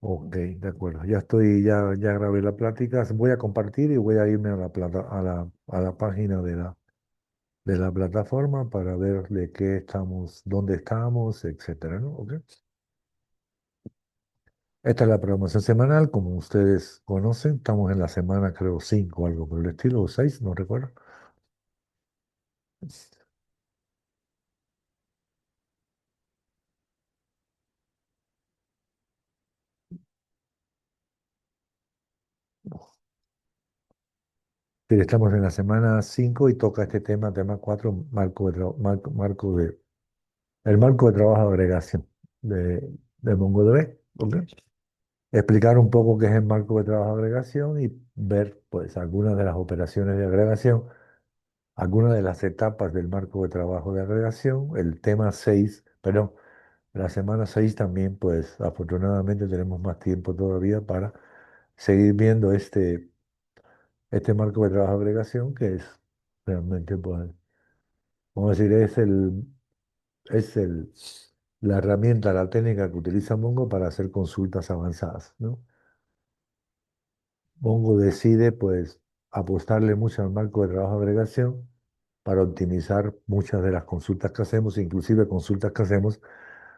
Ok, de acuerdo. Ya estoy, ya grabé la plática. Voy a compartir y voy a irme a a la página de la plataforma para ver de qué estamos, dónde estamos, etcétera, ¿no? Ok. Esta es la programación semanal, como ustedes conocen. Estamos en la semana, creo, 5, algo por el estilo, o 6, no recuerdo. Sí, estamos en la semana 5 y toca este tema, tema 4, el marco de trabajo de agregación de MongoDB. ¿Ok? Explicar un poco qué es el marco de trabajo de agregación y ver pues algunas de las operaciones de agregación, algunas de las etapas del marco de trabajo de agregación, el tema 6, perdón, la semana 6 también pues afortunadamente tenemos más tiempo todavía para seguir viendo este marco de trabajo de agregación que es realmente pues, vamos a decir, es la herramienta, la técnica que utiliza Mongo para hacer consultas avanzadas, ¿no? Mongo decide pues apostarle mucho al marco de trabajo de agregación para optimizar muchas de las consultas que hacemos, inclusive consultas que hacemos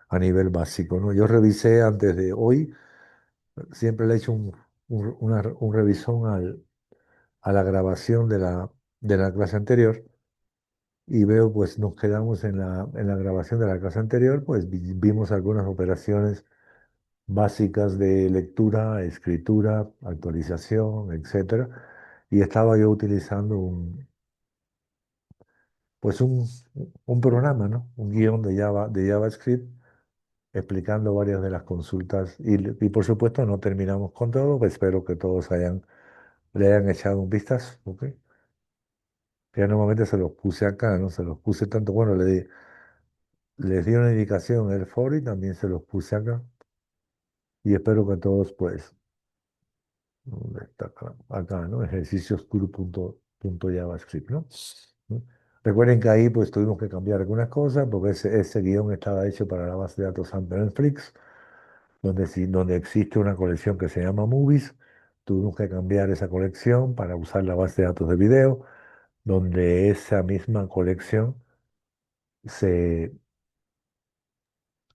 a nivel básico, ¿no? Yo revisé antes de hoy, siempre le he hecho un revisón a la grabación de la clase anterior y veo pues nos quedamos en en la grabación de la clase anterior, pues vimos algunas operaciones básicas de lectura, escritura, actualización, etcétera. Y estaba yo utilizando pues un programa, ¿no? Un guión de JavaScript explicando varias de las consultas. Y por supuesto no terminamos con todo, pues espero que todos le hayan echado un vistazo, ¿ok? Ya normalmente se los puse acá, ¿no? Se los puse tanto, bueno, les di una indicación en el foro y también se los puse acá. Y espero que todos, pues, ¿dónde está acá? Acá, ¿no? Ejercicios punto JavaScript, ¿no? ¿No? Recuerden que ahí pues tuvimos que cambiar algunas cosas porque ese guión estaba hecho para la base de datos Sample Flix, donde, donde existe una colección que se llama Movies. Tuvimos que cambiar esa colección para usar la base de datos de video, donde esa misma colección se,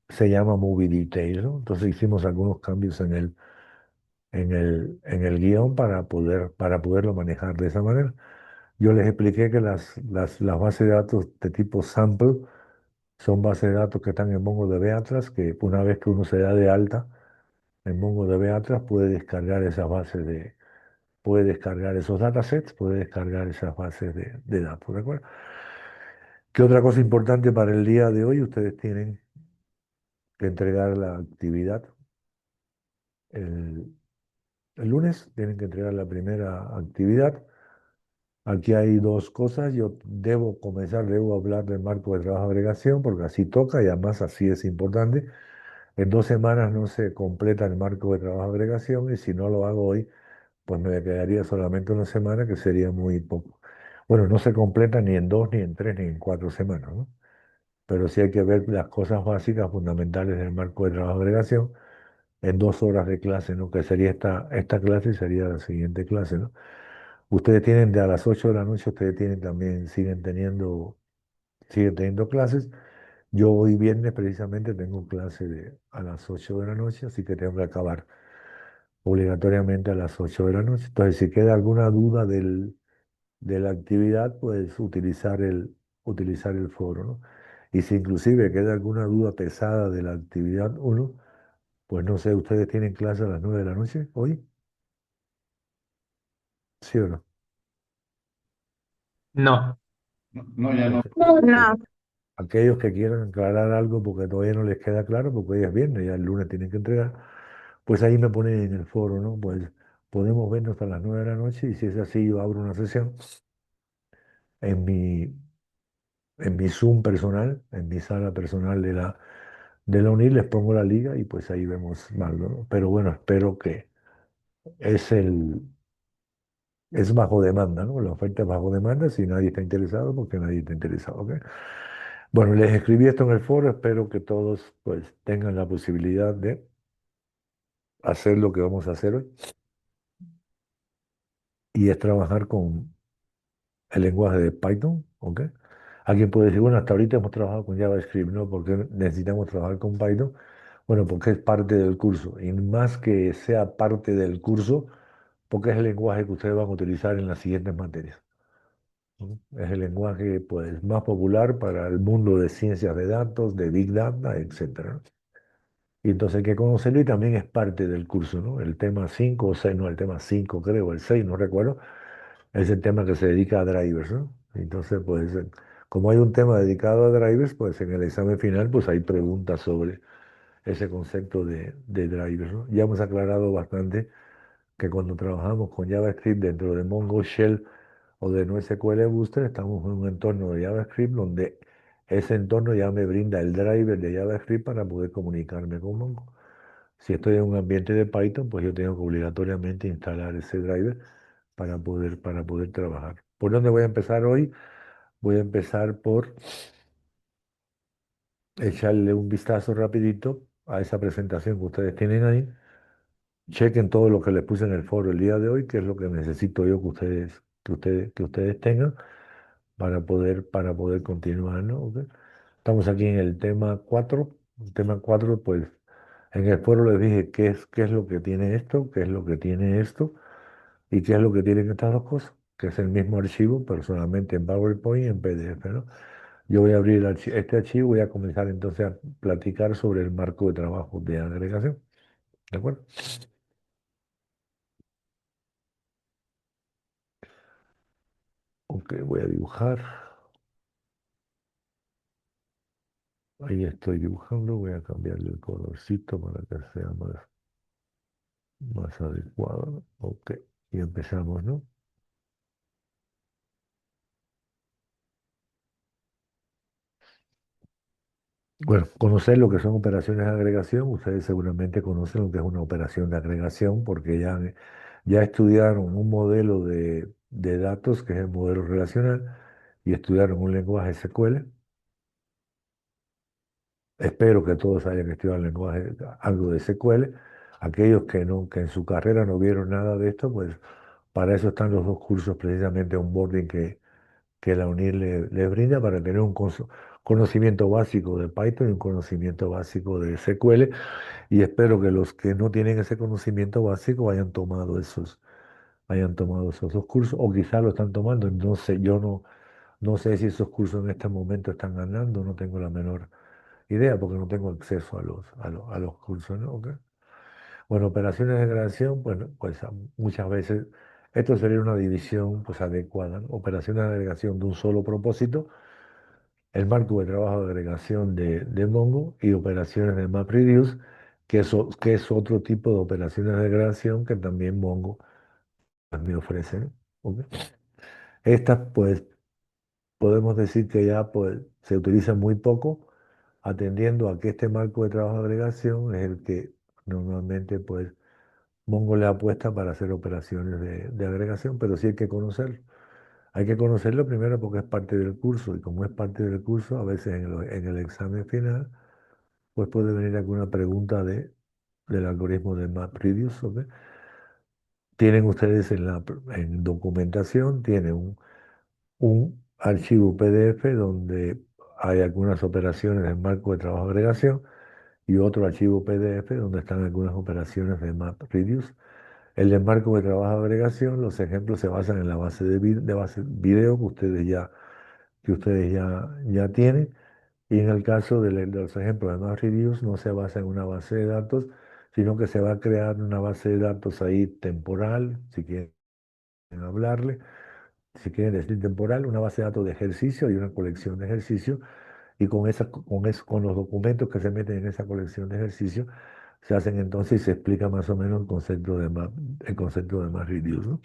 se llama Movie Details, ¿no? Entonces hicimos algunos cambios en el guión para poderlo manejar de esa manera. Yo les expliqué que las bases de datos de tipo sample son bases de datos que están en MongoDB Atlas, que una vez que uno se da de alta en MongoDB Atlas puede descargar esas puede descargar esos datasets, puede descargar esas bases de datos, ¿de acuerdo? ¿Qué otra cosa importante para el día de hoy? Ustedes tienen que entregar la actividad el, el lunes, tienen que entregar la primera actividad. Aquí hay dos cosas. Yo debo comenzar, debo hablar del marco de trabajo de agregación, porque así toca y además así es importante. En 2 semanas no se completa el marco de trabajo de agregación y si no lo hago hoy, pues me quedaría solamente una semana, que sería muy poco. Bueno, no se completa ni en 2, ni en 3, ni en 4 semanas, ¿no? Pero sí hay que ver las cosas básicas, fundamentales del marco de trabajo de agregación en 2 horas de clase, ¿no? Que sería esta clase y sería la siguiente clase, ¿no? Ustedes tienen de a las 8 de la noche, ustedes tienen también, siguen teniendo clases. Yo hoy viernes precisamente tengo clase a las 8 de la noche, así que tengo que acabar obligatoriamente a las 8 de la noche. Entonces, si queda alguna duda de la actividad, pues utilizar el foro, ¿no? Y si inclusive queda alguna duda pesada de la actividad uno, pues no sé, ¿ustedes tienen clase a las 9 de la noche hoy? ¿Sí o no? No. No, no, ya no. No, Pues, no. aquellos que quieran aclarar algo porque todavía no les queda claro, porque hoy es viernes, ya el lunes tienen que entregar, pues ahí me ponen en el foro, ¿no? Pues podemos vernos hasta las 9 de la noche y si es así, yo abro una sesión en en mi Zoom personal, en mi sala personal de la UNIR, les pongo la liga y pues ahí vemos algo, ¿no? Pero bueno, espero que es es bajo demanda, ¿no? La oferta es bajo demanda, si nadie está interesado, porque nadie está interesado, ¿ok? Bueno, les escribí esto en el foro, espero que todos pues tengan la posibilidad de hacer lo que vamos a hacer hoy, y es trabajar con el lenguaje de Python, ¿ok? Alguien puede decir, bueno, hasta ahorita hemos trabajado con JavaScript, ¿no? ¿Por qué necesitamos trabajar con Python? Bueno, porque es parte del curso, y más que sea parte del curso, porque es el lenguaje que ustedes van a utilizar en las siguientes materias, ¿no? Es el lenguaje, pues, más popular para el mundo de ciencias de datos, de Big Data, etcétera, ¿no? Y entonces hay que conocerlo, y también es parte del curso, ¿no? El tema 5 o 6, no, el tema 5 creo, el 6 no recuerdo, es el tema que se dedica a drivers, ¿no? Entonces, pues, como hay un tema dedicado a drivers, pues en el examen final, pues hay preguntas sobre ese concepto de drivers, ¿no? Ya hemos aclarado bastante que cuando trabajamos con JavaScript dentro de Mongo Shell o de NoSQL Booster, estamos en un entorno de JavaScript donde ese entorno ya me brinda el driver de JavaScript para poder comunicarme con Mongo. Si estoy en un ambiente de Python, pues yo tengo que obligatoriamente instalar ese driver para poder trabajar. ¿Por dónde voy a empezar hoy? Voy a empezar por echarle un vistazo rapidito a esa presentación que ustedes tienen ahí. Chequen todo lo que les puse en el foro el día de hoy, que es lo que necesito yo que ustedes tengan para poder continuar, ¿no? ¿Ok? Estamos aquí en el tema 4. El tema 4, pues en el foro les dije qué es lo que tiene esto, qué es lo que tiene esto y qué es lo que tienen estas dos cosas, que es el mismo archivo, pero solamente en PowerPoint y en PDF, ¿no? Yo voy a abrir este archivo y voy a comenzar entonces a platicar sobre el marco de trabajo de agregación. ¿De acuerdo? Ok, voy a dibujar. Ahí estoy dibujando. Voy a cambiarle el colorcito para que sea más adecuado, ¿no? Ok, y empezamos, ¿no? Bueno, conocer lo que son operaciones de agregación. Ustedes seguramente conocen lo que es una operación de agregación porque ya estudiaron un modelo de datos que es el modelo relacional y estudiaron un lenguaje SQL. Espero que todos hayan estudiado el lenguaje, algo de SQL. Aquellos que no, que en su carrera no vieron nada de esto, pues para eso están los dos cursos, precisamente onboarding que la UNIR le brinda para tener un conocimiento básico de Python y un conocimiento básico de SQL. Y espero que los que no tienen ese conocimiento básico hayan tomado esos dos cursos, o quizás lo están tomando. No sé, yo no sé si esos cursos en este momento están ganando, no tengo la menor idea porque no tengo acceso a los cursos, ¿no? ¿Ok? Bueno, operaciones de agregación, bueno, pues muchas veces esto sería una división pues adecuada, ¿no? Operaciones de agregación de un solo propósito, el marco de trabajo de agregación de Mongo, y operaciones de MapReduce, que es otro tipo de operaciones de agregación que también Mongo pues, me ofrece, ¿no? ¿Ok? Estas pues podemos decir que ya pues se utilizan muy poco, atendiendo a que este marco de trabajo de agregación es el que normalmente pues Mongo le apuesta para hacer operaciones de agregación, pero sí hay que conocerlo. Hay que conocerlo primero porque es parte del curso, y como es parte del curso, a veces en el examen final, pues puede venir alguna pregunta del algoritmo de MapReduce, ¿ok? Tienen ustedes en documentación, tienen un archivo PDF donde hay algunas operaciones del marco de trabajo de agregación, y otro archivo PDF donde están algunas operaciones de MapReduce. El de marco de trabajo de agregación, los ejemplos se basan en la base de base video que ustedes ya tienen. Y en el caso de los ejemplos de MapReduce, no se basa en una base de datos, sino que se va a crear una base de datos ahí temporal, si quieren hablarle, si quieren decir temporal, una base de datos de ejercicio y una colección de ejercicios. Y con los documentos que se meten en esa colección de ejercicios, se hacen entonces y se explica más o menos el concepto de MapReduce, ¿no?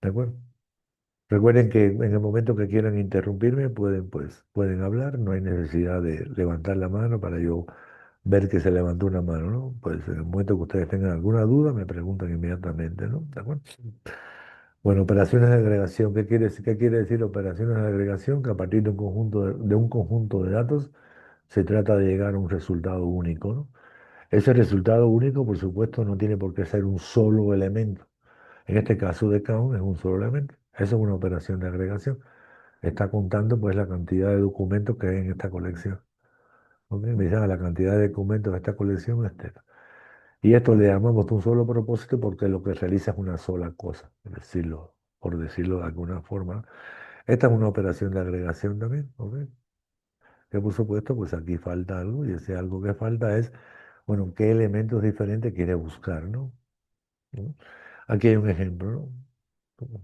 ¿De acuerdo? Recuerden que en el momento que quieran interrumpirme, pueden hablar. No hay necesidad de levantar la mano para yo ver que se levantó una mano, ¿no? Pues en el momento que ustedes tengan alguna duda, me preguntan inmediatamente, ¿no? ¿De acuerdo? Bueno, operaciones de agregación. ¿Qué quiere decir operaciones de agregación? Que a partir de un conjunto de datos se trata de llegar a un resultado único, ¿no? Ese resultado único, por supuesto, no tiene por qué ser un solo elemento. En este caso de count es un solo elemento. Eso es una operación de agregación. Está contando pues la cantidad de documentos que hay en esta colección. ¿Ok? Me dicen, "Ah, la cantidad de documentos de esta colección es teta". Y esto le llamamos un solo propósito porque lo que realiza es una sola cosa, por decirlo de alguna forma. Esta es una operación de agregación también, ¿ok? Que por supuesto, pues aquí falta algo y ese algo que falta es, bueno, qué elementos diferentes quiere buscar, ¿no? ¿No? Aquí hay un ejemplo, ¿no? Como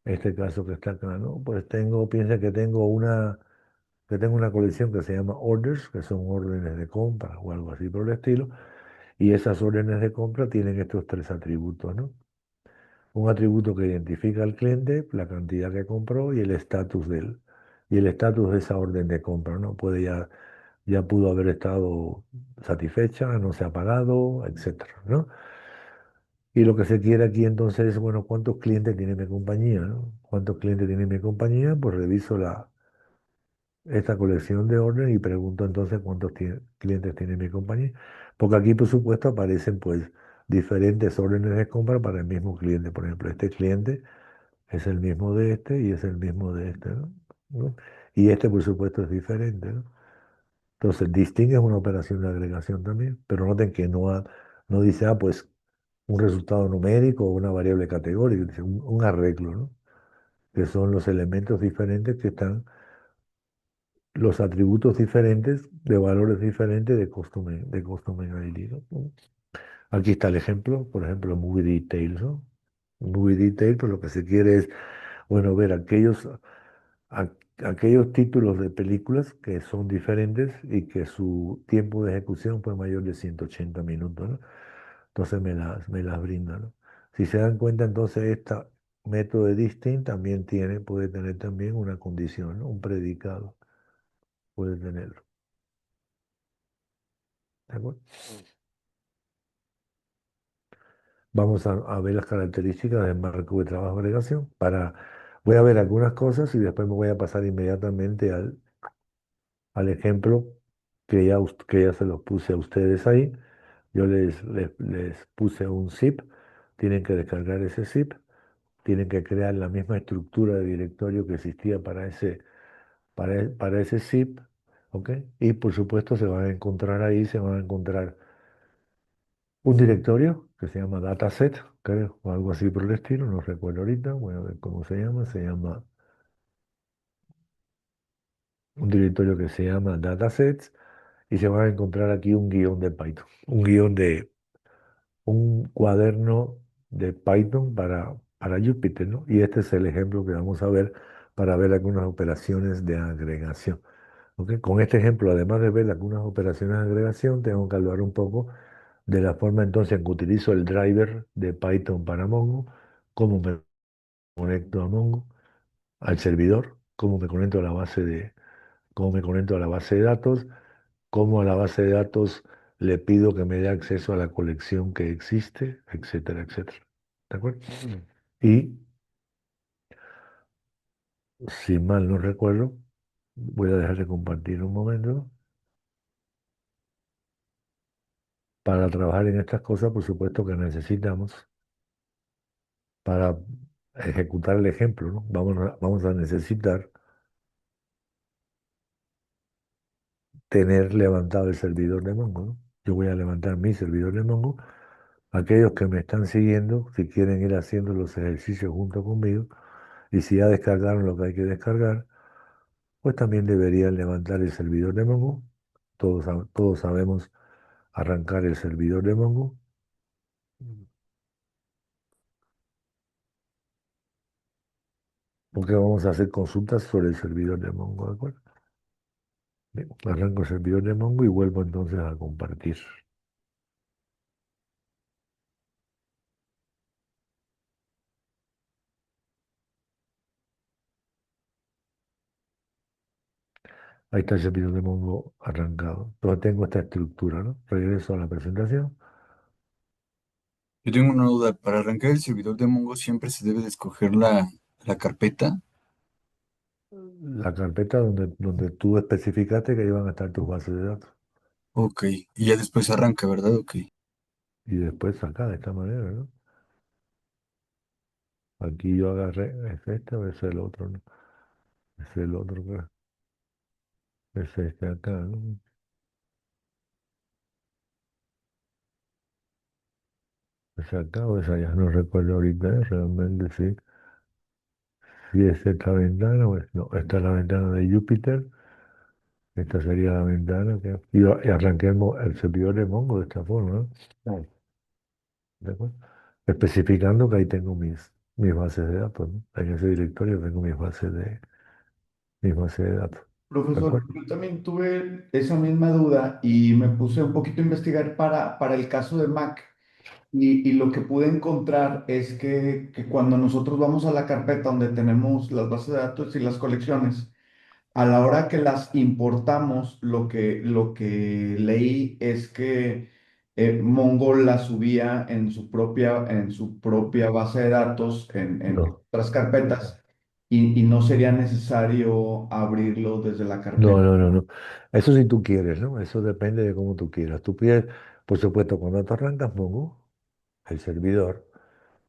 este caso que está acá, ¿no? Pues piensa que tengo una colección que se llama orders, que son órdenes de compra o algo así por el estilo, y esas órdenes de compra tienen estos tres atributos, ¿no? Un atributo que identifica al cliente, la cantidad que compró y el estatus de él. Y el estatus de esa orden de compra, ¿no? Ya pudo haber estado satisfecha, no se ha pagado, etcétera, ¿no? Y lo que se quiere aquí entonces es, bueno, ¿cuántos clientes tiene mi compañía, ¿no? ¿Cuántos clientes tiene mi compañía? Pues reviso esta colección de órdenes y pregunto entonces clientes tiene mi compañía. Porque aquí, por supuesto, aparecen pues diferentes órdenes de compra para el mismo cliente. Por ejemplo, este cliente es el mismo de este y es el mismo de este, ¿no? ¿No? Y este, por supuesto, es diferente, ¿no? Entonces, distingue es una operación de agregación también, pero noten que no dice, pues un resultado numérico o una variable categórica, dice un arreglo, ¿no? Que son los elementos diferentes que están, los atributos diferentes, de valores diferentes de custom ID, ¿no? Aquí está el ejemplo, por ejemplo, Movie Details, ¿no? Movie Detail, pues lo que se quiere es, bueno, ver a- aquellos títulos de películas que son diferentes y que su tiempo de ejecución fue mayor de 180 minutos, ¿no? Entonces me las brinda, ¿no? Si se dan cuenta, entonces este método de distinct también puede tener también una condición, ¿no? Un predicado, puede tenerlo. ¿De acuerdo? Vamos a ver las características del marco de trabajo de agregación. Voy a ver algunas cosas y después me voy a pasar inmediatamente al ejemplo que ya se los puse a ustedes ahí. Yo les puse un zip, tienen que descargar ese zip, tienen que crear la misma estructura de directorio que existía para ese zip, ¿ok? Y por supuesto se van a encontrar ahí, se van a encontrar un directorio que se llama dataset, creo, o algo así por el estilo, no recuerdo ahorita, voy a ver cómo se llama un directorio que se llama datasets y se van a encontrar aquí un guión de Python, un cuaderno de Python para Jupyter, ¿no? Y este es el ejemplo que vamos a ver para ver algunas operaciones de agregación. ¿Ok? Con este ejemplo, además de ver algunas operaciones de agregación, tengo que hablar un poco de la forma entonces en que utilizo el driver de Python para Mongo, cómo me conecto a Mongo, al servidor, cómo me conecto a la base de datos, cómo a la base de datos le pido que me dé acceso a la colección que existe, etcétera, etcétera. ¿De acuerdo? Y si mal no recuerdo, voy a dejar de compartir un momento. Para trabajar en estas cosas, por supuesto que necesitamos, para ejecutar el ejemplo, ¿no? Vamos a necesitar tener levantado el servidor de Mongo, ¿no? Yo voy a levantar mi servidor de Mongo. Aquellos que me están siguiendo, si quieren ir haciendo los ejercicios junto conmigo, y si ya descargaron lo que hay que descargar, pues también deberían levantar el servidor de Mongo. Todos sabemos arrancar el servidor de Mongo, porque vamos a hacer consultas sobre el servidor de Mongo, ¿de acuerdo? Bien, arranco el servidor de Mongo y vuelvo entonces a compartir. Ahí está el servidor de Mongo arrancado. Entonces tengo esta estructura, ¿no? Regreso a la presentación. Yo tengo una duda. Para arrancar el servidor de Mongo siempre se debe de escoger la carpeta. La carpeta donde tú especificaste que iban a estar tus bases de datos. Ok, y ya después arranca, ¿verdad? Ok. Y después acá de esta manera, ¿no? Aquí yo agarré, es este o es el otro, ¿no? Es el otro, creo. Es este acá, ¿no? Es acá o es allá, no recuerdo ahorita, realmente sí. Si es esta ventana o es, no, esta es la ventana de Júpiter, esta sería la ventana que, y arranqué el servidor de Mongo de esta forma, ¿no? Claro. ¿De acuerdo? Especificando que ahí tengo mis bases de datos, ¿no? En ese directorio tengo mis bases de datos. ¿De Profesor, acuerdo? yo también tuve esa misma duda y me puse un poquito a investigar para el caso de Mac y lo que pude encontrar es que cuando nosotros vamos a la carpeta donde tenemos las bases de datos y las colecciones, a la hora que las importamos, lo que leí es que Mongo las subía en su propia base de datos, en No, otras carpetas, y no sería necesario abrirlo desde la no, carpeta. no, no, no. Eso si tú quieres, ¿no? Eso depende de cómo tú quieras. Tú pides, por supuesto, cuando tú arrancas Mongo, el servidor,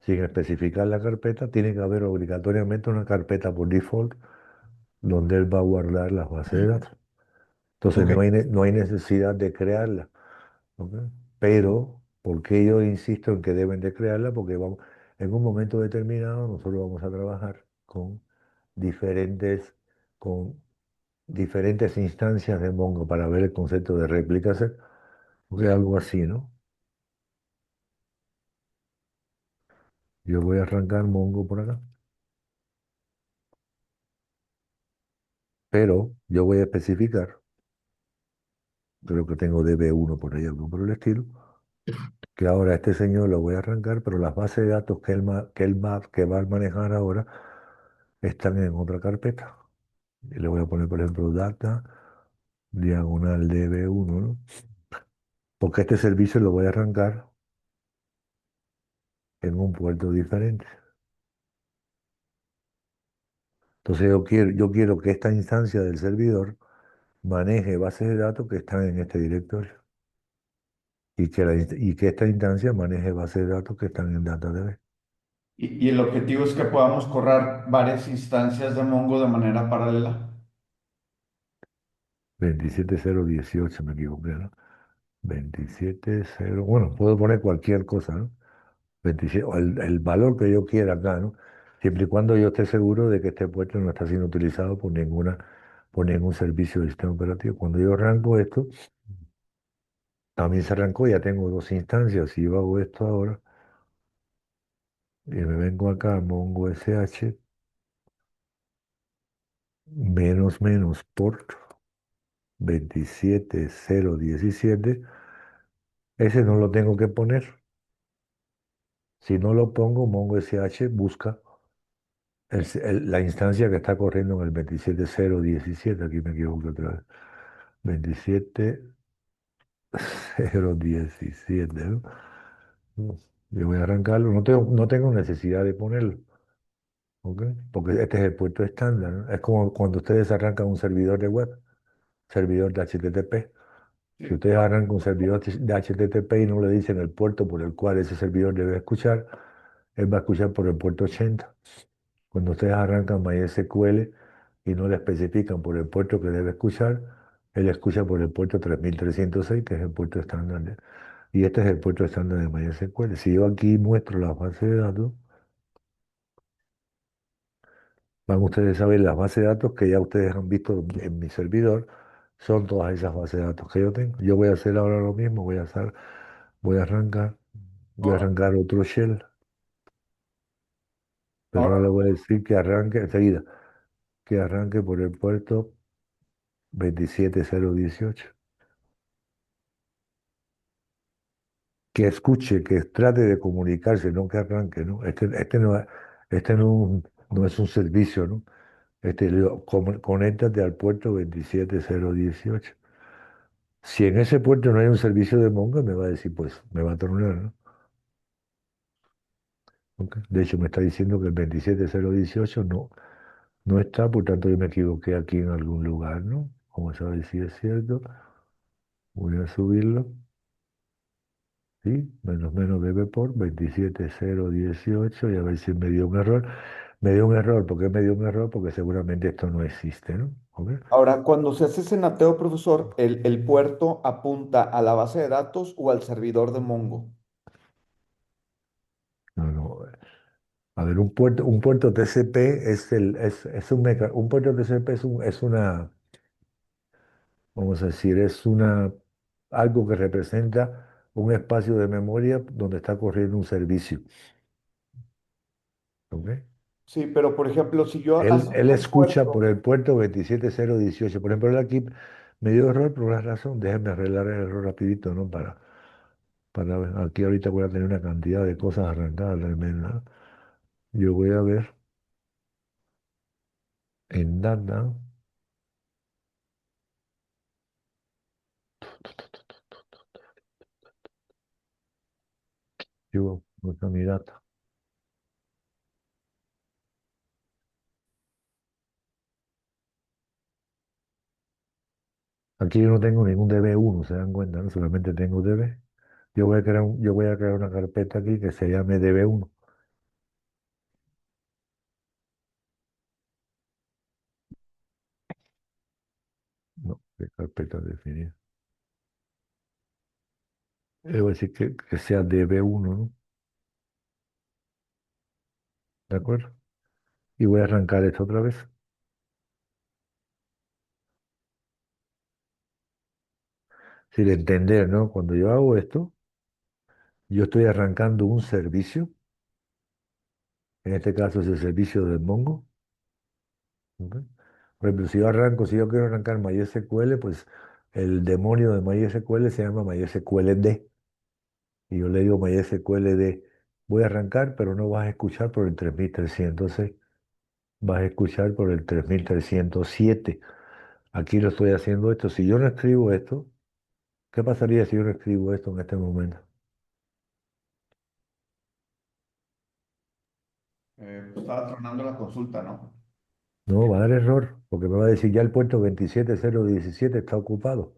sin especificar la carpeta, tiene que haber obligatoriamente una carpeta por default donde él va a guardar las bases de datos. Entonces Ok. no hay necesidad de crearla, ¿ok? Pero, ¿por qué yo insisto en que deben de crearla? Porque vamos, en un momento determinado nosotros vamos a trabajar diferentes, con diferentes instancias de Mongo para ver el concepto de réplicas, o algo así, ¿no? Yo voy a arrancar Mongo por acá, pero yo voy a especificar, creo que tengo DB1 por ahí, algo por el estilo, que ahora este señor lo voy a arrancar, pero las bases de datos que va a manejar ahora están en otra carpeta. Y le voy a poner, por ejemplo, data, diagonal DB1, ¿no? Porque este servicio lo voy a arrancar en un puerto diferente. Entonces yo quiero que esta instancia del servidor maneje bases de datos que están en este directorio y que esta instancia maneje bases de datos que están en DataDB. Y el objetivo es que podamos correr varias instancias de Mongo de manera paralela. 27018 me equivoqué, ¿no? 270, bueno, puedo poner cualquier cosa, ¿no? 27, o el valor que yo quiera acá, ¿no? Siempre y cuando yo esté seguro de que este puerto no está siendo utilizado por ningún servicio del sistema operativo. Cuando yo arranco esto, también se arrancó, ya tengo dos instancias. Si yo hago esto ahora y me vengo acá a Mongo SH, menos menos port 27017, ese no lo tengo que poner. Si no lo pongo, Mongo SH busca la instancia que está corriendo en el 27017, aquí me equivoco otra vez. 27017, ¿no? Mm, Yo voy a arrancarlo, no tengo necesidad de ponerlo, ¿ok? Porque este es el puerto estándar, ¿no? Es como cuando ustedes arrancan un servidor de web, servidor de HTTP. Si Sí. ustedes arrancan un servidor de HTTP y no le dicen el puerto por el cual ese servidor debe escuchar, él va a escuchar por el puerto 80. Cuando ustedes arrancan MySQL y no le especifican por el puerto que debe escuchar, él escucha por el puerto 3306, que es el puerto estándar. Y este es el puerto estándar de MySQL. Si yo aquí muestro la base de datos, van ustedes a ver las bases de datos que ya ustedes han visto en mi servidor. Son todas esas bases de datos que yo tengo. Yo voy a hacer ahora lo mismo, voy a arrancar, voy a Ahora, arrancar otro shell, pero ahora le ahora, voy a decir que arranque enseguida, que arranque por el puerto 27018. Que escuche, que trate de comunicarse, no que arranque, ¿no? Este no es un servicio, ¿no? Conéctate al puerto 27018. Si en ese puerto no hay un servicio de Mongo, me va a decir, pues, me va a tronar, ¿no? ¿Ok? De hecho, me está diciendo que el 27018 no está, por tanto yo me equivoqué aquí en algún lugar, ¿no? Como a ver si es cierto. Voy a subirlo. ¿Sí? Menos debe por 27018 y a ver si me dio un error. Me dio un error. ¿Por qué me dio un error? Porque seguramente esto no existe, ¿no? ¿Ok? Ahora, cuando se hace senateo, profesor, el puerto apunta a la base de datos o al servidor de Mongo. No, no. A ver, un puerto TCP un puerto TCP es una, vamos a decir, algo que representa un espacio de memoria donde está corriendo un servicio. ¿Ok? Sí, pero por ejemplo, si yo Él asigno un escucha por puerto, el puerto 27018. Por ejemplo, él aquí me dio error por una razón. Déjenme arreglar el error rapidito, ¿no? Para ver. Aquí ahorita voy a tener una cantidad de cosas arrancadas tremenda. Yo voy a ver en data. Yo, no está mi data. Aquí yo no tengo ningún DB1, se dan cuenta, ¿no? Solamente tengo DB. Yo voy a crear una carpeta aquí que se llame DB1. No, ¿qué carpeta definida? Voy a decir que sea DB1, ¿no? ¿De acuerdo? Y voy a arrancar esto otra vez. Sin entender, ¿no? Cuando yo hago esto, yo estoy arrancando un servicio. En este caso es el servicio de Mongo. ¿Ok? Por ejemplo, si yo quiero arrancar MySQL, pues el demonio de MySQL se llama MySQLD. Y yo le digo MySQLD, voy a arrancar, pero no vas a escuchar por el 3306, vas a escuchar por el 3307. Aquí lo estoy haciendo esto. Si yo no escribo esto, ¿qué pasaría si yo no escribo esto en este momento? pues estaba tronando la consulta, ¿no? No, va a dar error, porque me va a decir ya el puerto 27017 está ocupado,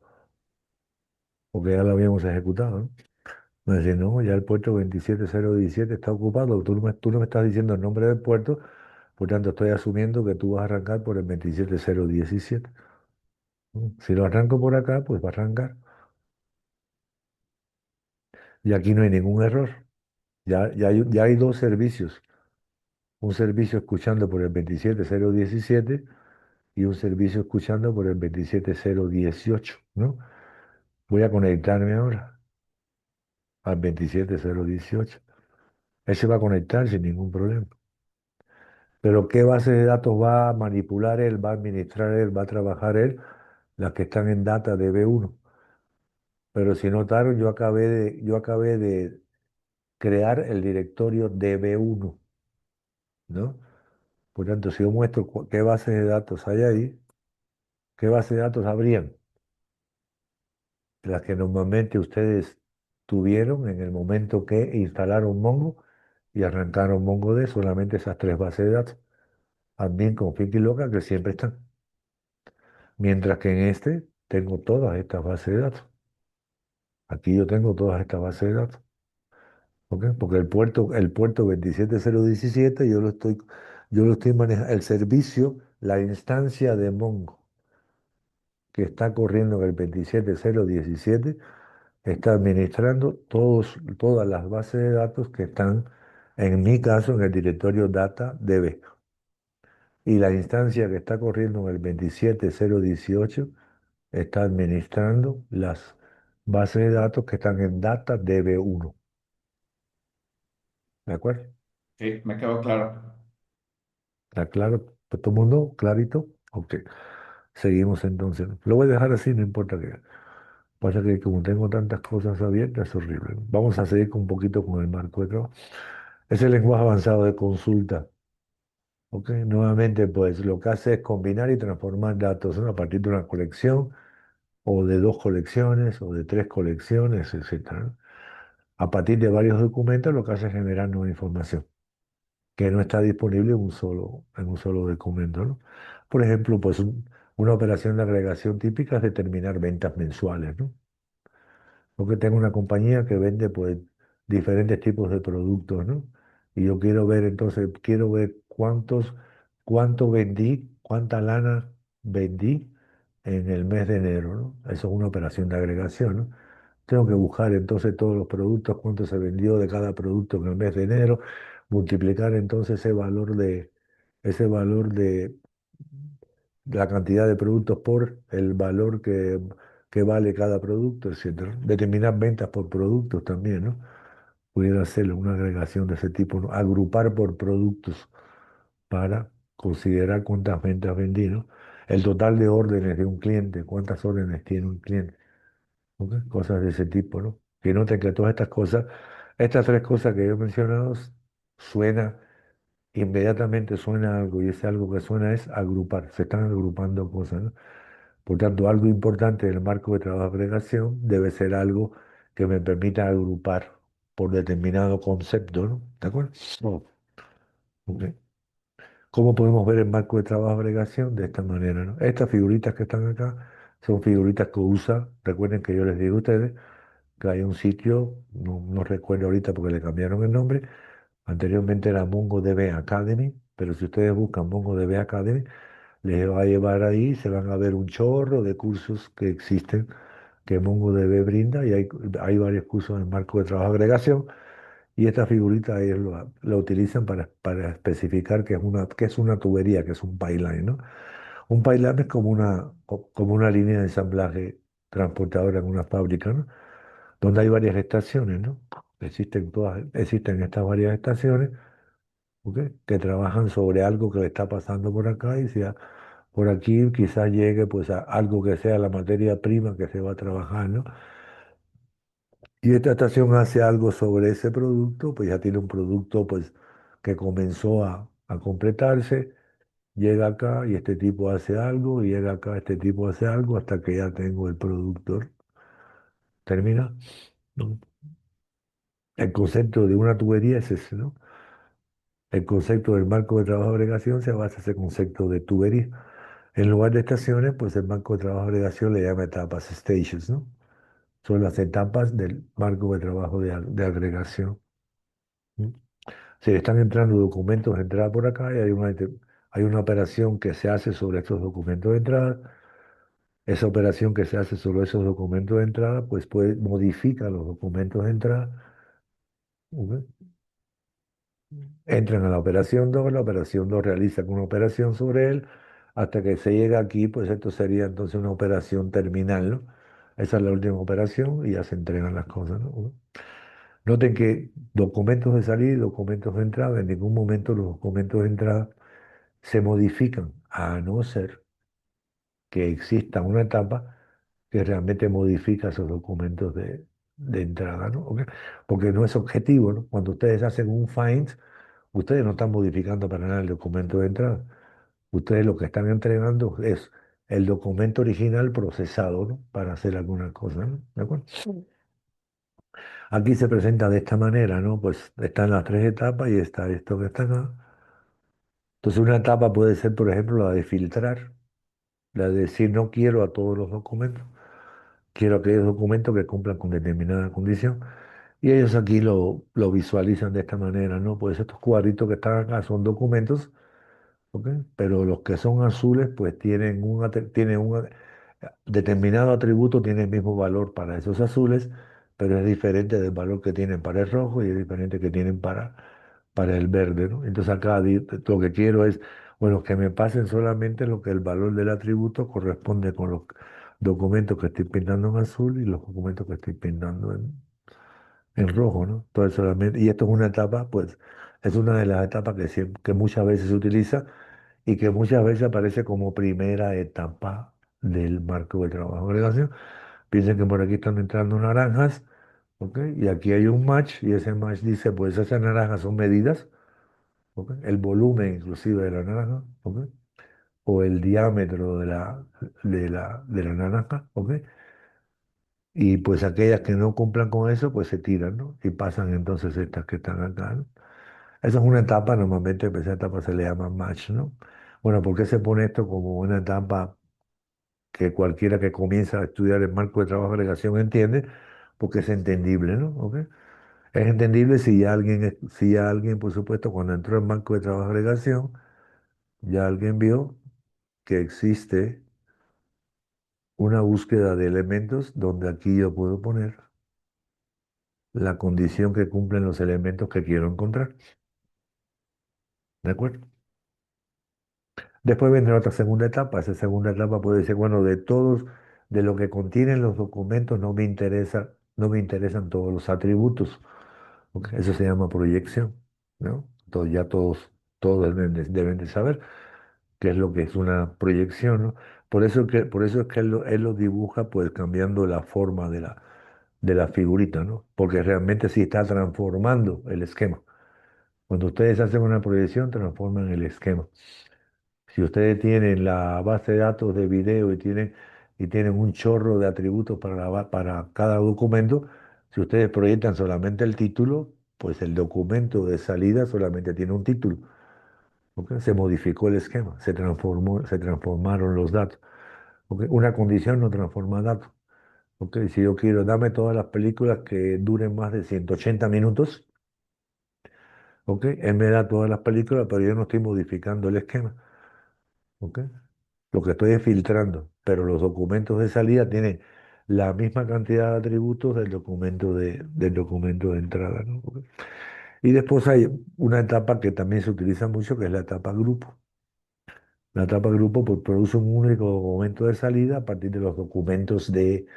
porque ya lo habíamos ejecutado, ¿no? Me va a decir, no, ya el puerto 27017 está ocupado, tú no me estás diciendo el nombre del puerto, por tanto estoy asumiendo que tú vas a arrancar por el 27017. ¿No? Si lo arranco por acá, pues va a arrancar. Y aquí no hay ningún error. Ya hay dos servicios. Un servicio escuchando por el 27017 y un servicio escuchando por el 27018, ¿no? Voy a conectarme ahora al 27018. Él se va a conectar sin ningún problema. Pero ¿qué base de datos va a manipular él, va a administrar él, va a trabajar él? Las que están en data de B1. Pero si notaron, yo acabé de crear el directorio DB1, ¿no? Por tanto, si yo muestro qué base de datos hay ahí, ¿qué base de datos habrían? Las que normalmente ustedes tuvieron en el momento que instalaron Mongo y arrancaron MongoD, solamente esas tres bases de datos, admin, config y local, que siempre están. Mientras que en este tengo todas estas bases de datos. Aquí yo tengo todas estas bases de datos. ¿Ok? Porque el puerto 27017 yo lo estoy manejando, el servicio, la instancia de Mongo que está corriendo en el 27017 está administrando todas las bases de datos que están, en mi caso, en el directorio DataDB. Y la instancia que está corriendo en el 27018 está administrando las bases de datos que están en DataDB1. ¿De acuerdo? Sí, me quedó claro. ¿Está claro? ¿Pues todo el mundo? ¿Clarito? Ok. Seguimos entonces. Lo voy a dejar así, no importa qué. Pasa que como tengo tantas cosas abiertas, es horrible. Vamos a seguir con un poquito con el marco de trabajo. Es el lenguaje avanzado de consulta. ¿Ok? Nuevamente, pues lo que hace es combinar y transformar datos, ¿no? A partir de una colección, o de dos colecciones, o de tres colecciones, etcétera, ¿no? A partir de varios documentos, lo que hace es generar nueva información que no está disponible en un solo documento, ¿no? Por ejemplo, pues una operación de agregación típica es determinar ventas mensuales, ¿no? Porque tengo una compañía que vende pues diferentes tipos de productos, ¿no? Y yo quiero ver entonces, quiero ver cuánto vendí, cuánta lana vendí en el mes de enero, ¿no? Eso es una operación de agregación, ¿no? Tengo que buscar entonces todos los productos, cuánto se vendió de cada producto en el mes de enero, multiplicar entonces ese valor de la cantidad de productos por el valor que vale cada producto, etcétera. Determinar ventas por productos también, ¿no? Pudiera hacerlo, una agregación de ese tipo, ¿no? Agrupar por productos para considerar cuántas ventas vendí, ¿no? El total de órdenes de un cliente, cuántas órdenes tiene un cliente, ¿ok? Cosas de ese tipo, ¿no? Que noten que todas estas cosas, estas tres cosas que yo he mencionado, suena, inmediatamente suena algo, y ese algo que suena es agrupar, se están agrupando cosas, ¿no? Por tanto, algo importante en el marco de trabajo de agregación debe ser algo que me permita agrupar por determinado concepto, ¿no? ¿De acuerdo? Oh, ok. ¿Cómo podemos ver el marco de trabajo de agregación? De esta manera, ¿no? Estas figuritas que están acá son figuritas que usa, recuerden que yo les digo a ustedes que hay un sitio, no recuerdo ahorita porque le cambiaron el nombre, anteriormente era MongoDB Academy, pero si ustedes buscan MongoDB Academy, les va a llevar ahí, se van a ver un chorro de cursos que existen que MongoDB brinda y hay varios cursos en marco de trabajo de agregación y esta figurita ellos lo utilizan para especificar que es una tubería, que es un pipeline, ¿no? Un pipeline es como una línea de ensamblaje transportadora en una fábrica, ¿no? Donde hay varias estaciones, ¿no? Existen estas varias estaciones, ¿ok? Que trabajan sobre algo que le está pasando por acá y si por aquí quizás llegue pues a algo que sea la materia prima que se va a trabajar, ¿no? Y esta estación hace algo sobre ese producto, pues ya tiene un producto pues que comenzó a completarse, llega acá y este tipo hace algo, y llega acá, este tipo hace algo, hasta que ya tengo el producto. ¿Termina? ¿No? El concepto de una tubería es ese, ¿no? El concepto del marco de trabajo de agregación se basa en ese concepto de tubería. En lugar de estaciones, pues el marco de trabajo de agregación le llama etapas, stages, ¿no? Son las etapas del marco de trabajo de agregación. ¿Mm? Se le están entrando documentos de entrada por acá y hay una operación que se hace sobre estos documentos de entrada. Esa operación que se hace sobre esos documentos de entrada, pues modifica los documentos de entrada. ¿Ok? Entran a la operación 2 realiza una operación sobre él, hasta que se llega aquí, pues esto sería entonces una operación terminal, ¿no? Esa es la última operación y ya se entregan las cosas, ¿no? Noten que documentos de salida y documentos de entrada, en ningún momento los documentos de entrada se modifican, a no ser que exista una etapa que realmente modifica esos documentos de entrada, ¿no? ¿Ok? Porque no es objetivo, ¿no? Cuando ustedes hacen un find, ustedes no están modificando para nada el documento de entrada. Ustedes lo que están entregando es el documento original procesado, ¿no? Para hacer alguna cosa, ¿no? ¿De acuerdo? Aquí se presenta de esta manera, ¿no? Pues están las tres etapas y está esto que está acá. Entonces una etapa puede ser, por ejemplo, la de filtrar, la de decir no quiero a todos los documentos, quiero aquellos documentos que cumplan con determinada condición. Y ellos aquí lo visualizan de esta manera, ¿no? Pues estos cuadritos que están acá son documentos, ¿ok? Pero los que son azules, pues tienen un determinado atributo, tiene el mismo valor para esos azules, pero es diferente del valor que tienen para el rojo y es diferente que tienen para el verde, ¿no? Entonces acá lo que quiero es, bueno, que me pasen solamente lo que el valor del atributo corresponde con los documentos que estoy pintando en azul y los documentos que estoy pintando en rojo, ¿no? Entonces solamente, y esto es una etapa, pues, es una de las etapas que muchas veces se utiliza y que muchas veces aparece como primera etapa del marco de trabajo de agregación. Piensen que por aquí están entrando naranjas, ¿ok? Y aquí hay un match y ese match dice, pues esas naranjas son medidas, ¿ok? El volumen inclusive de la naranja, ¿ok? O el diámetro de la naranja, ¿ok? Y pues aquellas que no cumplan con eso, pues se tiran, ¿no? Y pasan entonces estas que están acá, ¿no? Esa es una etapa, normalmente pues, esa etapa se le llama match, ¿no? Bueno, ¿por qué se pone esto como una etapa que cualquiera que comienza a estudiar el marco de trabajo de agregación entiende? porque es entendible, ¿no? ¿Ok? Es entendible si ya alguien, por supuesto, cuando entró en banco de trabajo de agregación, ya alguien vio que existe una búsqueda de elementos donde aquí yo puedo poner la condición que cumplen los elementos que quiero encontrar. ¿De acuerdo? Después vendrá otra segunda etapa. Esa segunda etapa puede decir, bueno, de lo que contienen los documentos no me interesan todos los atributos. ¿Ok? Eso se llama proyección, ¿no? Entonces ya todos deben de saber qué es lo que es una proyección, ¿no? Por eso es que él lo dibuja pues cambiando la forma de la figurita, ¿no? Porque realmente sí está transformando el esquema. Cuando ustedes hacen una proyección, transforman el esquema. Si ustedes tienen la base de datos de video y tienen un chorro de atributos para cada documento, si ustedes proyectan solamente el título, pues el documento de salida solamente tiene un título. ¿Ok? Se modificó el esquema, se transformaron los datos. ¿Ok? Una condición no transforma datos. ¿Ok? Si yo quiero, dame todas las películas que duren más de 180 minutos, ¿ok? Él me da todas las películas, pero yo no estoy modificando el esquema. ¿Ok? Lo que estoy es filtrando, pero los documentos de salida tienen la misma cantidad de atributos del documento de entrada, ¿no? ¿Ok? Y después hay una etapa que también se utiliza mucho, que es la etapa grupo. La etapa grupo pues, produce un único documento de salida a partir de los documentos de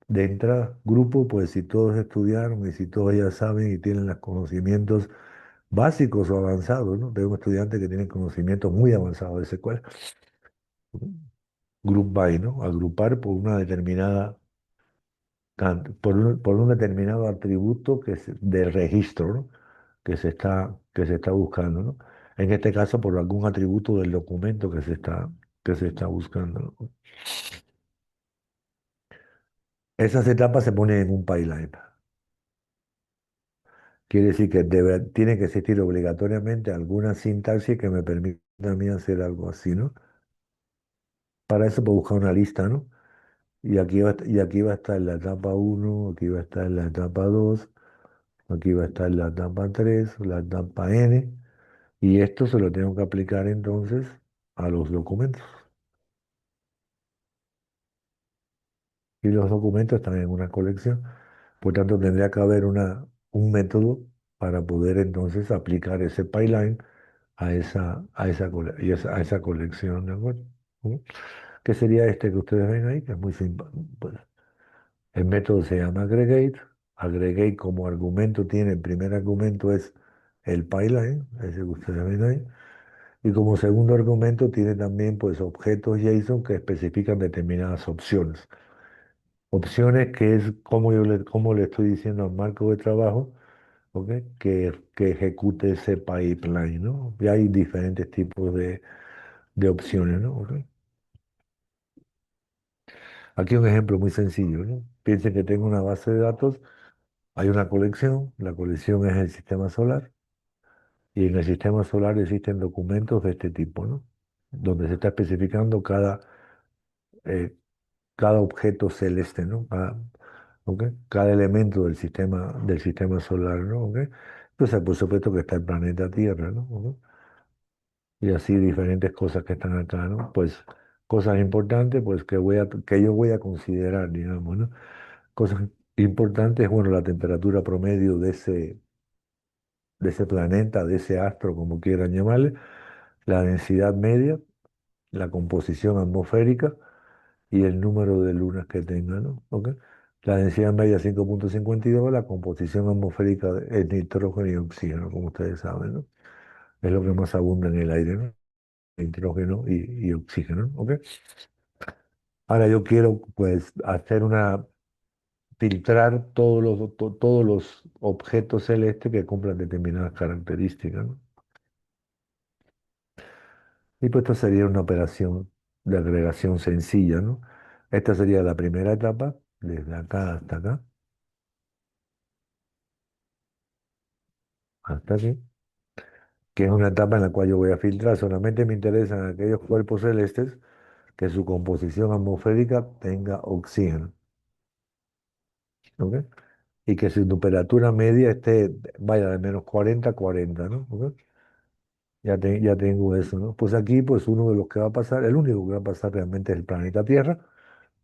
entrada. Grupo, pues si todos estudiaron y si todos ya saben y tienen los conocimientos básicos o avanzados, ¿no? Tengo estudiantes que tienen conocimientos muy avanzados de SQL. Group by, ¿no? Agrupar por una determinada, por un determinado atributo de registro, ¿no? Que se está buscando, ¿no? En este caso, por algún atributo del documento que se está buscando, ¿no? Esas etapas se ponen en un pipeline. Quiere decir que tiene que existir obligatoriamente alguna sintaxis que me permita a mí hacer algo así, ¿no? Para eso puedo buscar una lista, ¿no? Y aquí va a estar la etapa uno, aquí va a estar la etapa 2, aquí va a estar la etapa 3, la etapa N, y esto se lo tengo que aplicar entonces a los documentos. Y los documentos están en una colección. Por tanto, tendría que haber un método para poder entonces aplicar ese pipeline a esa colección, ¿de acuerdo? ¿Mm? Que sería este que ustedes ven ahí, que es muy simple. Pues, el método se llama aggregate. Aggregate como argumento tiene, el primer argumento es el pipeline, ese que ustedes ven ahí. Y como segundo argumento tiene también pues objetos JSON que especifican determinadas opciones. Opciones que es como le estoy diciendo al marco de trabajo, ¿ok? Que ejecute ese pipeline, ¿no? Y hay diferentes tipos de opciones, ¿no? ¿Ok? Aquí un ejemplo muy sencillo, ¿no? Piensen que tengo una base de datos, hay una colección, la colección es el sistema solar, y en el sistema solar existen documentos de este tipo, ¿no? Donde se está especificando eh, cada objeto celeste, ¿no? ¿Ok? Cada elemento del sistema solar, ¿no? ¿Ok? Entonces, por supuesto que está el planeta Tierra, ¿no? ¿Ok? Y así diferentes cosas que están acá, ¿no? Pues cosas importantes, pues que yo voy a considerar, digamos, ¿no? Cosas importantes, bueno, la temperatura promedio de ese planeta, de ese astro, como quieran llamarle, la densidad media, la composición atmosférica y el número de lunas que tenga, ¿no? ¿Ok? La densidad media 5,52, la composición atmosférica es nitrógeno y oxígeno, como ustedes saben, ¿no? Es lo que más abunda en el aire, ¿no? Nitrógeno y oxígeno, ¿no? ¿Ok? Ahora yo quiero, pues, filtrar todos los objetos celestes que cumplan determinadas características, ¿no? Y pues esta sería una operación de agregación sencilla, ¿no? Esta sería la primera etapa, desde acá hasta acá, hasta aquí, que es una etapa en la cual yo voy a filtrar. Solamente me interesan aquellos cuerpos celestes que su composición atmosférica tenga oxígeno. ¿Ok? Y que su temperatura media esté, vaya, de -40 a 40, ¿no? ¿Ok? Ya tengo eso, ¿no? Pues aquí, pues uno de los que va a pasar, el único que va a pasar realmente es el planeta Tierra,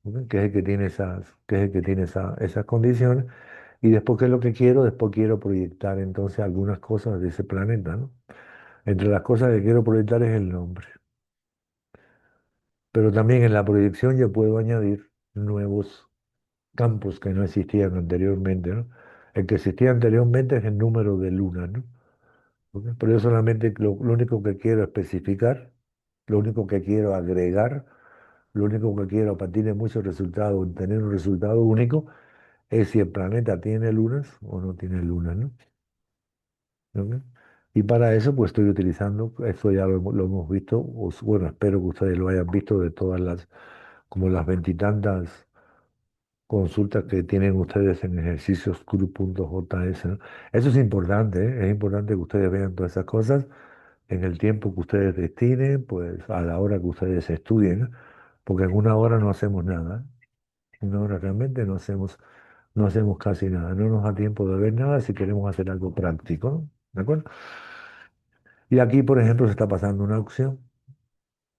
¿ok? Que es el que tiene que es el que tiene esas condiciones. Y después, ¿qué es lo que quiero? Después quiero proyectar entonces algunas cosas de ese planeta, ¿no? Entre las cosas que quiero proyectar es el nombre. Pero también en la proyección yo puedo añadir nuevos campos que no existían anteriormente, ¿no? El que existía anteriormente es el número de lunas, ¿no? ¿Ok? Pero yo solamente lo único que quiero especificar, lo único que quiero agregar, lo único que quiero a partir de muchos resultados, tener un resultado único, es si el planeta tiene lunas o no tiene lunas, ¿no? ¿Ok? Y para eso, pues estoy utilizando, esto ya lo hemos visto, bueno, espero que ustedes lo hayan visto de todas como las veintitantas consultas que tienen ustedes en ejerciciosclub.js, ¿no? Eso es importante, ¿eh? Es importante que ustedes vean todas esas cosas en el tiempo que ustedes destinen, pues a la hora que ustedes estudien, ¿no? Porque en una hora no hacemos nada, ¿eh? Una hora realmente no hacemos casi nada, no nos da tiempo de ver nada si queremos hacer algo práctico, ¿no? ¿De acuerdo? Y aquí, por ejemplo, se está pasando una opción.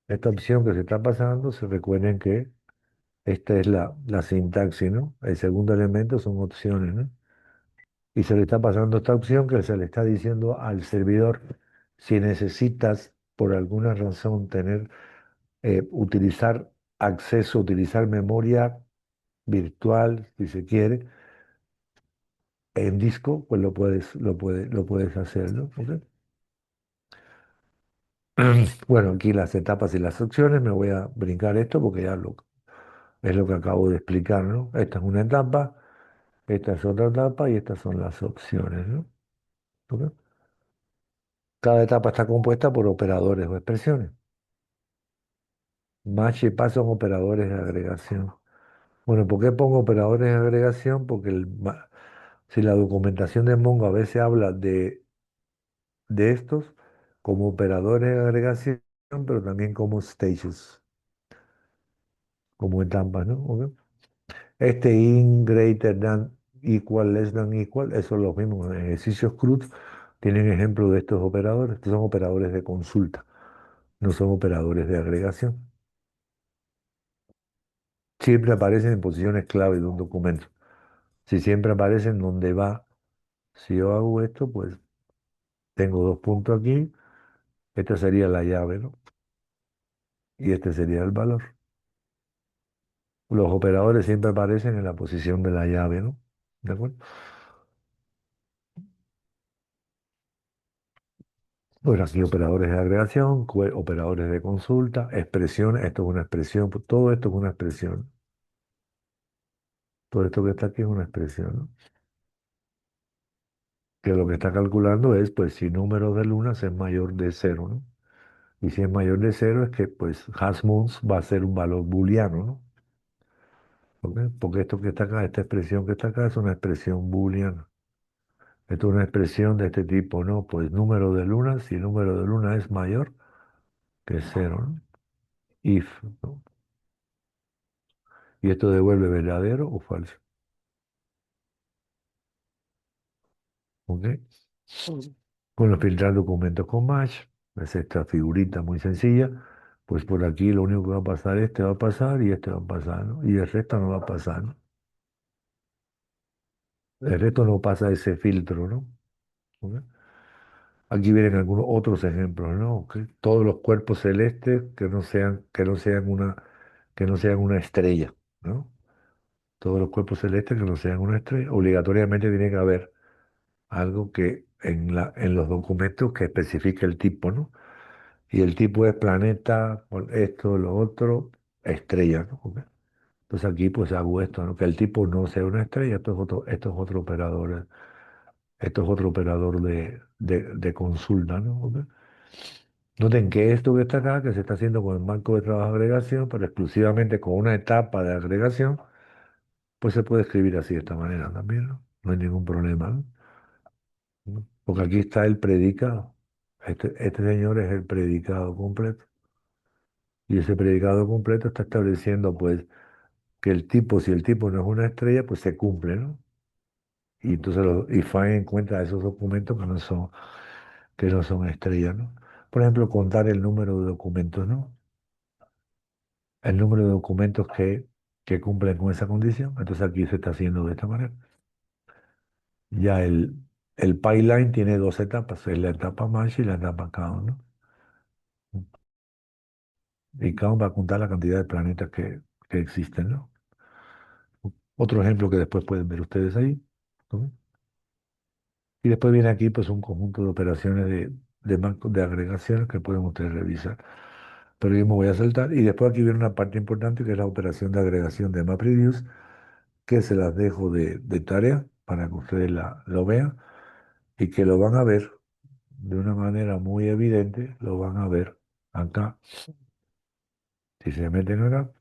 Esta opción que se está pasando, se recuerden que esta es la sintaxis, ¿no? El segundo elemento son opciones, ¿no? Y se le está pasando esta opción que se le está diciendo al servidor, si necesitas por alguna razón utilizar acceso, utilizar memoria virtual, si se quiere, en disco, pues lo puedes hacer, ¿no? ¿Ok? Bueno, aquí las etapas y las opciones, me voy a brincar esto porque es lo que acabo de explicar, ¿no? Esta es una etapa, esta es otra etapa y estas son las opciones, ¿no? ¿Ok? Cada etapa está compuesta por operadores o expresiones. Match y pass son operadores de agregación. Bueno, ¿por qué pongo operadores de agregación? Porque si la documentación de Mongo a veces habla de estos como operadores de agregación, pero también como stages, como etapas, ¿no? ¿Ok? Este in, greater than, equal, less than, equal, eso es lo mismo. En ejercicios CRUD tienen ejemplo de estos operadores. Estos son operadores de consulta, no son operadores de agregación. Siempre aparecen en posiciones clave de un documento. Si siempre aparecen donde va, si yo hago esto, pues tengo dos puntos aquí. Esta sería la llave, ¿no? Y este sería el valor. Los operadores siempre aparecen en la posición de la llave, ¿no? ¿De acuerdo? Bueno, aquí operadores de agregación, operadores de consulta, expresiones, esto es una expresión, pues, todo esto es una expresión. Todo esto que está aquí es una expresión, ¿no? Que lo que está calculando es, pues, si número de lunas es mayor de cero, ¿no? Y si es mayor de cero es que, pues, Hasmonds va a ser un valor booleano, ¿no? ¿Ok? Porque esto que está acá, esta expresión que está acá es una expresión booleana. Esto es una expresión de este tipo, ¿no? Pues número de lunas, si el número de lunas es mayor que cero, ¿no? If, ¿no? Y esto devuelve verdadero o falso. ¿Ok? Bueno, filtrar documentos con Match, es esta figurita muy sencilla. Pues por aquí lo único que va a pasar, este va a pasar y este va a pasar, ¿no? Y el resto no va a pasar, ¿no? El resto no pasa ese filtro, ¿no? ¿Ok? Aquí vienen algunos otros ejemplos, ¿no? Que todos los cuerpos celestes que no sean una estrella, ¿no? Todos los cuerpos celestes que no sean una estrella. Obligatoriamente tiene que haber algo que en los documentos que especifique el tipo, ¿no? Y el tipo es planeta, esto, lo otro, estrella, ¿no? ¿Ok? Entonces aquí pues hago esto, ¿no? Que el tipo no sea una estrella, esto es otro operador, esto es otro operador de consulta, ¿no? ¿Ok? Noten que esto que está acá, que se está haciendo con el marco de trabajo de agregación, pero exclusivamente con una etapa de agregación, pues se puede escribir así de esta manera también, ¿no? No hay ningún problema, ¿no? ¿No? Porque aquí está el predicado. Este señor es el predicado completo. Y ese predicado completo está estableciendo, pues, que el tipo, si el tipo no es una estrella, pues se cumple, ¿no? Y entonces y FAI encuentra esos documentos que no son estrellas, ¿no? Por ejemplo, contar el número de documentos, ¿no? El número de documentos que cumplen con esa condición. Entonces aquí se está haciendo de esta manera. Ya el pipeline tiene dos etapas, es la etapa match y la etapa count, ¿no? Y count va a contar la cantidad de planetas que existen, ¿no? Otro ejemplo que después pueden ver ustedes ahí, ¿no? Y después viene aquí pues un conjunto de operaciones de bancos de agregaciones que pueden ustedes revisar. Pero yo me voy a saltar. Y después aquí viene una parte importante que es la operación de agregación de MapReduce, que se las dejo de tarea para que ustedes lo vean y que lo van a ver de una manera muy evidente, lo van a ver acá. Si se meten acá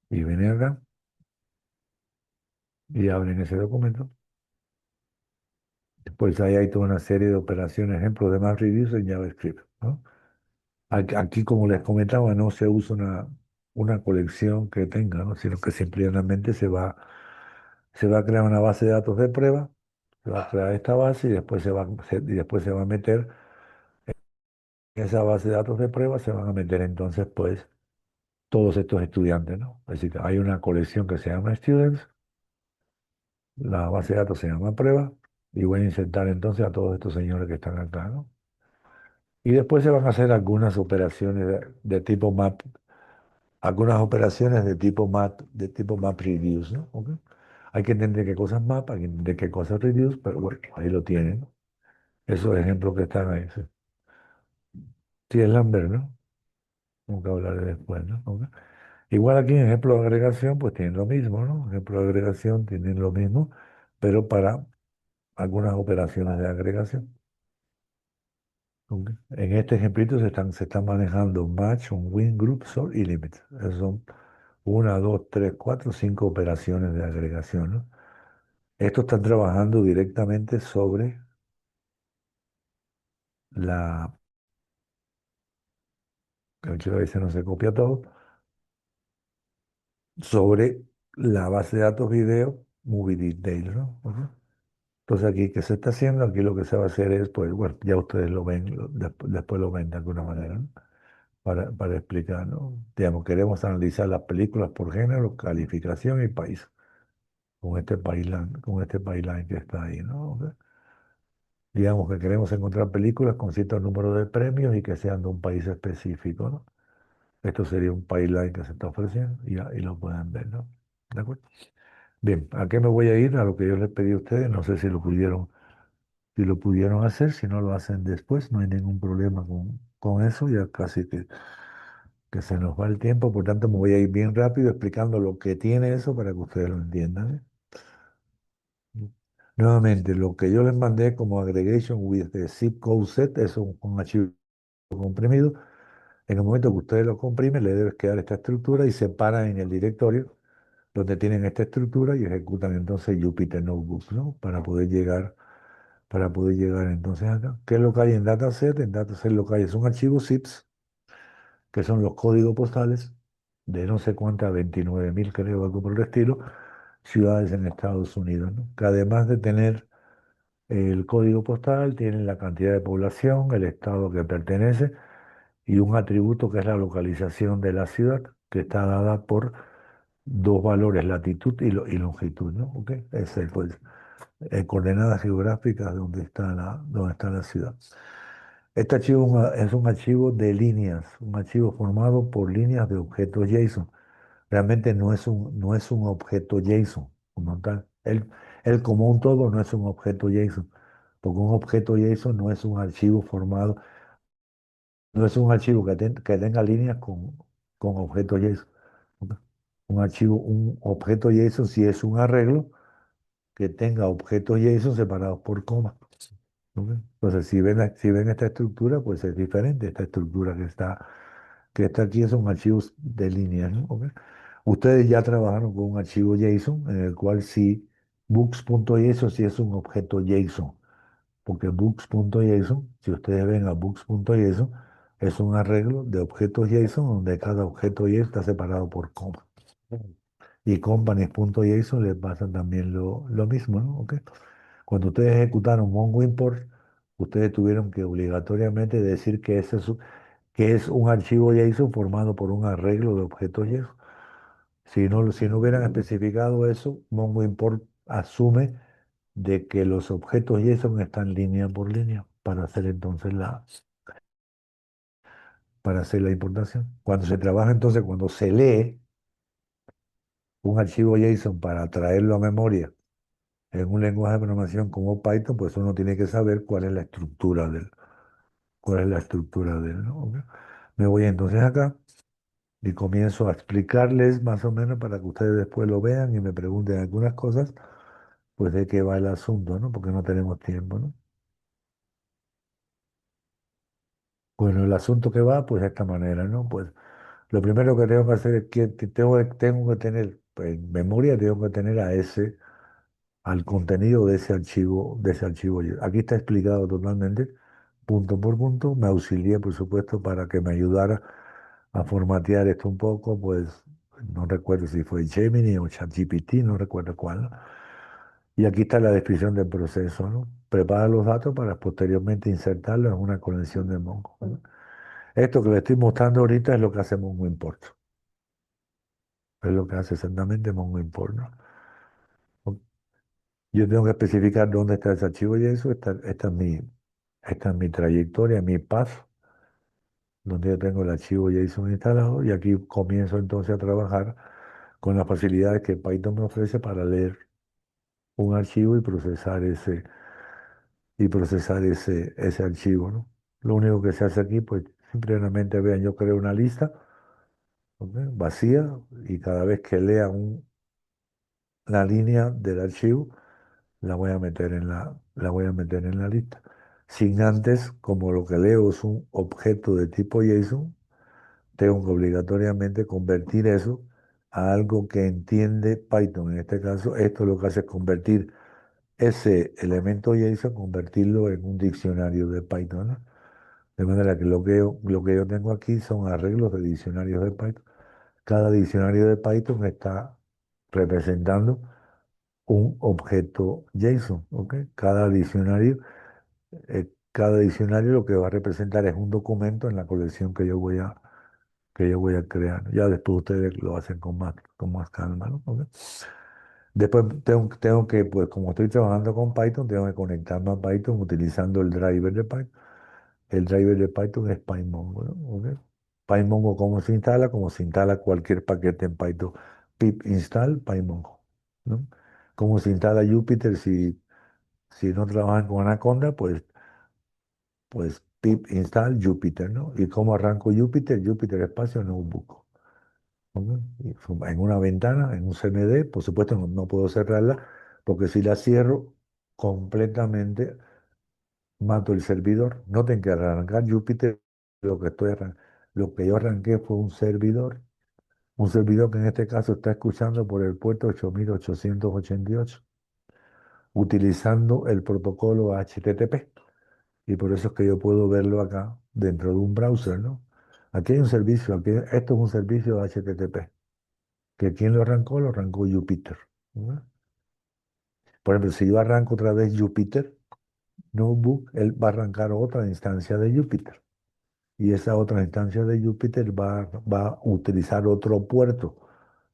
y vienen acá y abren ese documento, pues ahí hay toda una serie de operaciones, ejemplos de MapReduce en JavaScript, ¿no? Aquí, como les comentaba, no se usa una colección que tenga, ¿no? Sino que simplemente se va a crear una base de datos de prueba, se va a crear esta base y después y después se va a meter en esa base de datos de prueba, se van a meter entonces pues todos estos estudiantes, ¿no? Es decir, hay una colección que se llama Students, la base de datos se llama prueba y voy a insertar entonces a todos estos señores que están acá, ¿no? Y después se van a hacer algunas operaciones de tipo map, algunas operaciones de tipo map reduce, ¿no? ¿Ok? Hay que entender qué cosas map, hay que entender qué cosas reduce, pero bueno, ahí lo tienen, ¿no? Esos ejemplos que están ahí. Sí, sí, es Lambert, ¿no? Nunca hablaré después, ¿no? ¿Ok? Igual aquí en ejemplo de agregación, pues tienen lo mismo, ¿no? Ejemplo de agregación tienen lo mismo, pero para algunas operaciones de agregación. ¿Ok? En este ejemplito se están manejando un match, un win, group, sort y limit. Esas son una, dos, tres, cuatro, cinco operaciones de agregación, ¿no? Estos están trabajando directamente sobre la, que a veces no se copia todo, sobre la base de datos video Movie Details, ¿no? ¿Ok? Entonces aquí, ¿qué se está haciendo? Aquí lo que se va a hacer es, pues, bueno, ya ustedes lo ven, después lo ven de alguna manera, ¿no? Para explicar, ¿no? Digamos, queremos analizar las películas por género, calificación y país, con este pipeline que está ahí, ¿no? ¿Ok? Digamos que queremos encontrar películas con cierto número de premios y que sean de un país específico, ¿no? Esto sería un pipeline que se está ofreciendo y lo pueden ver, ¿no? ¿De acuerdo? Bien, ¿a qué me voy a ir? A lo que yo les pedí a ustedes, no sé si lo pudieron hacer, si no lo hacen después, no hay ningún problema con eso, ya casi que se nos va el tiempo, por tanto me voy a ir bien rápido explicando lo que tiene eso para que ustedes lo entiendan, ¿eh? Nuevamente, lo que yo les mandé como aggregation with the zip code set es un archivo comprimido. En el momento que ustedes lo comprimen, le debe quedar esta estructura y se paran en el directorio donde tienen esta estructura y ejecutan entonces Jupyter Notebooks, ¿no? Para poder llegar entonces acá. ¿Qué es lo que hay en dataset? En dataset lo que hay es un archivo ZIPS, que son los códigos postales de no sé cuántas, 29.000 creo, algo por el estilo, ciudades en Estados Unidos, ¿no? Que además de tener el código postal, tienen la cantidad de población, el estado que pertenece y un atributo que es la localización de la ciudad, que está dada por dos valores, latitud y longitud, ¿no? ¿Ok? Es pues, coordenadas geográficas de donde está la ciudad. Este archivo es un archivo de líneas, un archivo formado por líneas de objetos JSON. Realmente no es un objeto JSON como tal. Él como un todo no es un objeto JSON, porque un objeto JSON no es un archivo formado, no es un archivo que tenga líneas con objetos JSON. ¿Ok? Un objeto JSON sí es un arreglo que tenga objetos JSON separados por comas. ¿Ok? Entonces, si ven esta estructura, pues es diferente. Esta estructura que está aquí son archivos de líneas, ¿no? ¿Ok? Ustedes ya trabajaron con un archivo JSON en el cual sí, books.json sí es un objeto JSON, porque books.json, si ustedes ven a books.json, es un arreglo de objetos JSON donde cada objeto JSON está separado por coma. Y companies.json les pasa también lo mismo, ¿no? ¿Ok? Cuando ustedes ejecutaron Mongo import, ustedes tuvieron que obligatoriamente decir que es un archivo JSON formado por un arreglo de objetos JSON. Si no hubieran especificado eso, Mongo import asume de que los objetos JSON están línea por línea para hacer entonces para hacer la importación. Cuando se trabaja entonces, cuando se lee un archivo JSON para traerlo a memoria en un lenguaje de programación como Python, pues uno tiene que saber cuál es la estructura del, ¿no? ¿Ok? Me voy entonces acá y comienzo a explicarles más o menos para que ustedes después lo vean y me pregunten algunas cosas, pues de qué va el asunto, ¿no? Porque no tenemos tiempo, ¿no? Bueno, el asunto que va, pues de esta manera, ¿no? Pues lo primero que tengo que hacer es que tengo que tener en memoria, tengo que tener a ese al contenido de ese archivo. Aquí está explicado totalmente, punto por punto. Me auxilié, por supuesto, para que me ayudara a formatear esto un poco, pues no recuerdo si fue Gemini o ChatGPT, no recuerdo cuál, ¿no? Y aquí está la descripción del proceso, ¿no? Prepara los datos para posteriormente insertarlos en una conexión de Mongo, ¿no? Esto que le estoy mostrando ahorita es lo que hace Mongo Import. Es lo que hace exactamente Mongo Import, ¿no? Yo tengo que especificar dónde está ese archivo y eso, esta es mi trayectoria, mi path, donde yo tengo el archivo JSON instalado y aquí comienzo entonces a trabajar con las facilidades que Python me ofrece para leer un archivo y procesar ese archivo, ¿no? Lo único que se hace aquí, pues simplemente vean, yo creo una lista, ¿ok? Vacía y cada vez que lea la línea del archivo, la voy a meter en la lista. Sin antes, como lo que leo es un objeto de tipo JSON, tengo que obligatoriamente convertir eso a algo que entiende Python. En este caso, esto lo que hace es convertir ese elemento JSON, convertirlo en un diccionario de Python, ¿no? De manera que lo que yo tengo aquí son arreglos de diccionarios de Python. Cada diccionario de Python está representando un objeto JSON, ¿ok? Cada diccionario lo que va a representar es un documento en la colección que yo voy a crear. Ya después ustedes lo hacen con más calma, ¿no? ¿Ok? Después tengo que, pues como estoy trabajando con Python, tengo que conectarme a Python utilizando el driver de Python. El driver de Python es PyMongo, ¿no? ¿Ok? PyMongo, ¿cómo se instala? Como se instala cualquier paquete en Python. Pip install PyMongo, ¿no? ¿Cómo se instala Jupyter si no trabajan con Anaconda? Pues pip install Jupyter, ¿no? ¿Y cómo arranco Jupyter? Jupyter espacio notebook. ¿Ok? En una ventana, en un CMD, por supuesto no puedo cerrarla, porque si la cierro completamente, mato el servidor. Noten que al arrancar Jupyter, lo que yo arranqué fue un servidor que en este caso está escuchando por el puerto 8888, utilizando el protocolo HTTP. Y por eso es que yo puedo verlo acá dentro de un browser, ¿no? Aquí hay un servicio, esto es un servicio de HTTP, que quien lo arrancó Jupyter, ¿no? Por ejemplo, si yo arranco otra vez Jupyter Notebook, él va a arrancar otra instancia de Jupyter. Y esa otra instancia de Jupyter va a utilizar otro puerto.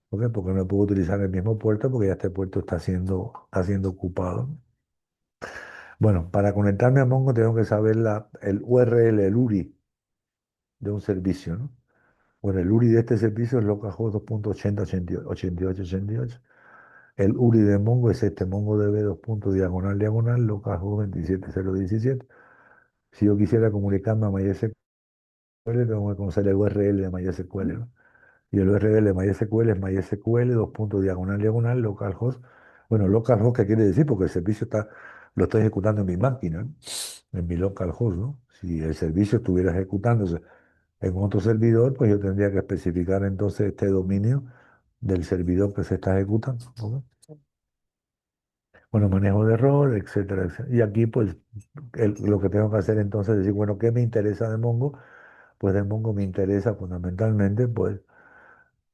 ¿Ok? Porque no puedo utilizar el mismo puerto porque ya este puerto está siendo ocupado. Bueno, para conectarme a Mongo tengo que saber el URL, el URI de un servicio, ¿no? Bueno, el URI de este servicio es localhost 2.80.88.88. El URI de Mongo es este, MongoDB 2.diagonal localhost 27.0.17. Si yo quisiera comunicarme a MySQL, tengo que conocer el URL de MySQL, ¿no? Y el URL de MySQL es MySQL, localhost. Bueno, localhost, ¿qué quiere decir? Porque el servicio lo está ejecutando en mi máquina, ¿no? En mi localhost, ¿no? Si el servicio estuviera ejecutándose en otro servidor, pues yo tendría que especificar entonces este dominio del servidor que se está ejecutando, ¿ok? Bueno, manejo de error, etcétera, etcétera. Y aquí, pues, lo que tengo que hacer entonces es decir, bueno, ¿qué me interesa de Mongo? pues de Mongo me interesa fundamentalmente, pues,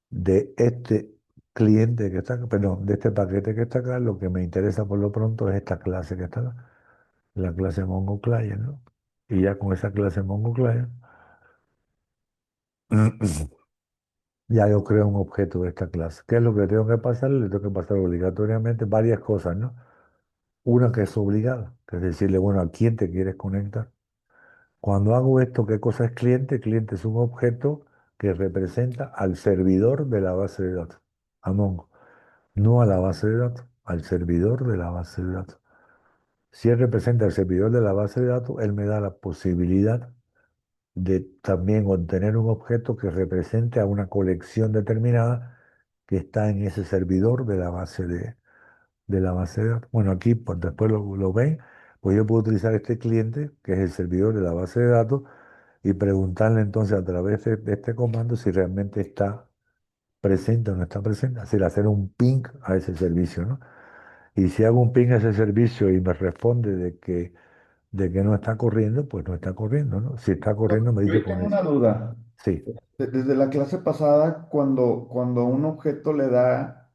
de este cliente que está acá, perdón, de este paquete que está acá, lo que me interesa por lo pronto es esta clase que está acá, la clase Mongo Client, ¿no? Y ya con esa clase Mongo Client, ya yo creo un objeto de esta clase. ¿Qué es lo que tengo que pasar? Le tengo que pasar obligatoriamente varias cosas, ¿no? Una que es obligada, que es decirle, bueno, ¿a quién te quieres conectar? Cuando hago esto, ¿qué cosa es cliente? Cliente es un objeto que representa al servidor de la base de datos, a Mongo, no a la base de datos, al servidor de la base de datos. Si él representa al servidor de la base de datos, él me da la posibilidad de también obtener un objeto que represente a una colección determinada que está en ese servidor de la base de datos. Bueno, aquí pues, después lo ven, pues yo puedo utilizar este cliente, que es el servidor de la base de datos, y preguntarle entonces a través de este comando si realmente está presente o no está presente, es decir, hacer un ping a ese servicio, ¿no? Y si hago un ping a ese servicio y me responde de que no está corriendo, pues no está corriendo, ¿no? Si está corriendo, me Yo dice ahí con tengo eso. una duda. Sí, Desde la clase pasada, cuando a un objeto le da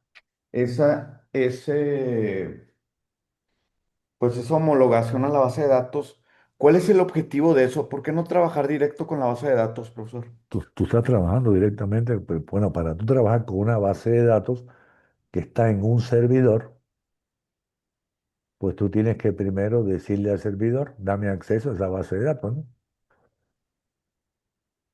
pues esa homologación a la base de datos, ¿cuál es el objetivo de eso? ¿Por qué no trabajar directo con la base de datos, profesor? tú estás trabajando directamente, pues, bueno, para tú trabajar con una base de datos que está en un servidor, pues tú tienes que primero decirle al servidor, dame acceso a esa base de datos, ¿no?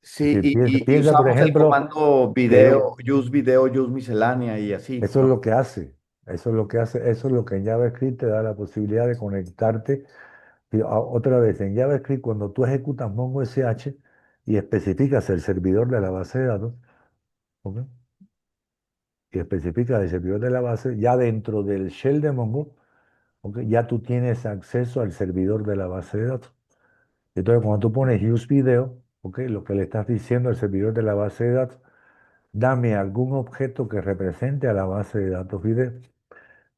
Es Sí, decir, piensa, y piensa, por usamos el ejemplo, comando que video, use miscelánea y así, eso es ¿no? lo que hace, eso es lo que hace, eso es lo que en JavaScript te da la posibilidad de conectarte. Y otra vez, en JavaScript, cuando tú ejecutas Mongo SH y especificas el servidor de la base de datos, ¿ok? Y especificas el servidor de la base, ya dentro del shell de Mongo, ¿ok? Ya tú tienes acceso al servidor de la base de datos. Entonces, cuando tú pones use video, ¿ok? Lo que le estás diciendo al servidor de la base de datos, dame algún objeto que represente a la base de datos video.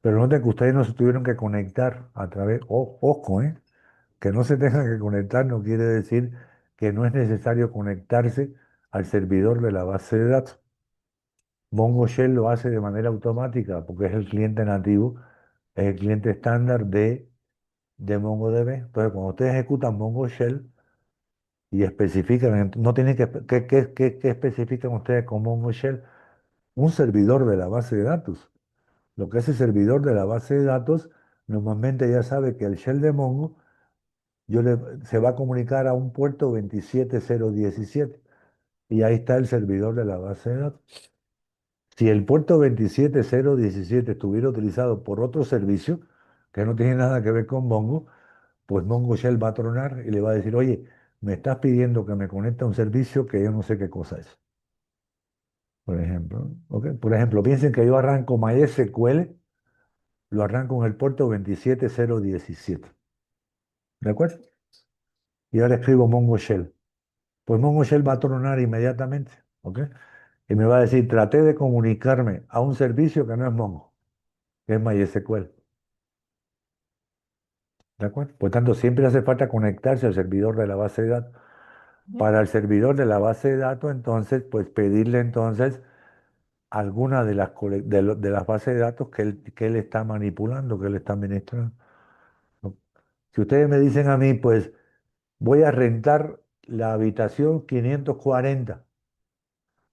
Pero noten que ustedes no se tuvieron que conectar a través, ojo, que no se tengan que conectar no quiere decir que no es necesario conectarse al servidor de la base de datos. Mongo Shell lo hace de manera automática porque es el cliente nativo, es el cliente estándar de MongoDB. Entonces, cuando ustedes ejecutan Mongo Shell y especifican, no tienen ¿qué especifican ustedes con Mongo Shell? Un servidor de la base de datos. Lo que es el servidor de la base de datos, normalmente ya sabe que el shell de Mongo se va a comunicar a un puerto 27017 y ahí está el servidor de la base de datos. Si el puerto 27017 estuviera utilizado por otro servicio que no tiene nada que ver con Mongo, pues Mongo Shell va a tronar y le va a decir, oye, me estás pidiendo que me conecte a un servicio que yo no sé qué cosa es. Por ejemplo, ¿ok? Por ejemplo, piensen que yo arranco MySQL, lo arranco en el puerto 27017. ¿De acuerdo? Y ahora escribo Mongo Shell. Pues Mongo Shell va a tronar inmediatamente, ¿ok? Y me va a decir, traté de comunicarme a un servicio que no es Mongo, que es MySQL, ¿de acuerdo? Por tanto, siempre hace falta conectarse al servidor de la base de datos. Para el servidor de la base de datos, entonces, pues pedirle entonces alguna de de las bases de datos que él está manipulando, que él está administrando, ¿no? Si ustedes me dicen a mí, pues voy a rentar la habitación 540.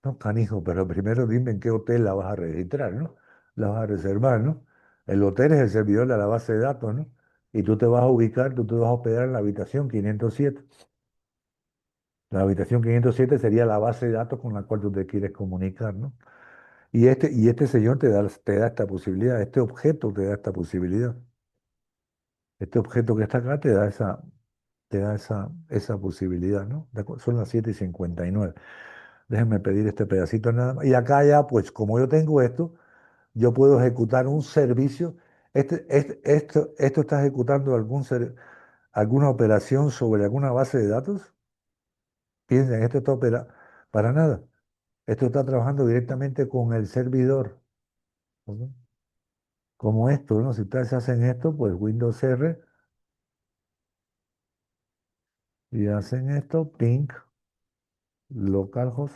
No, canijo, pero primero dime en qué hotel la vas a registrar, ¿no? La vas a reservar, ¿no? El hotel es el servidor de la base de datos, ¿no? Y tú te vas a ubicar, tú te vas a hospedar en la habitación 507. La habitación 507 sería la base de datos con la cual tú te quieres comunicar, ¿no? Y este señor te da esta posibilidad, este objeto te da esta posibilidad. Este objeto que está acá te da esa posibilidad, ¿no? Son las 7:59. Déjenme pedir este pedacito nada más. Y acá ya, pues como yo tengo esto, yo puedo ejecutar un servicio. Esto está ejecutando alguna operación sobre alguna base de datos. Piensen, esto está para nada. Esto está trabajando directamente con el servidor, ¿ok? Como esto, ¿no? Si ustedes hacen esto, pues Windows R y hacen esto, ping, localhost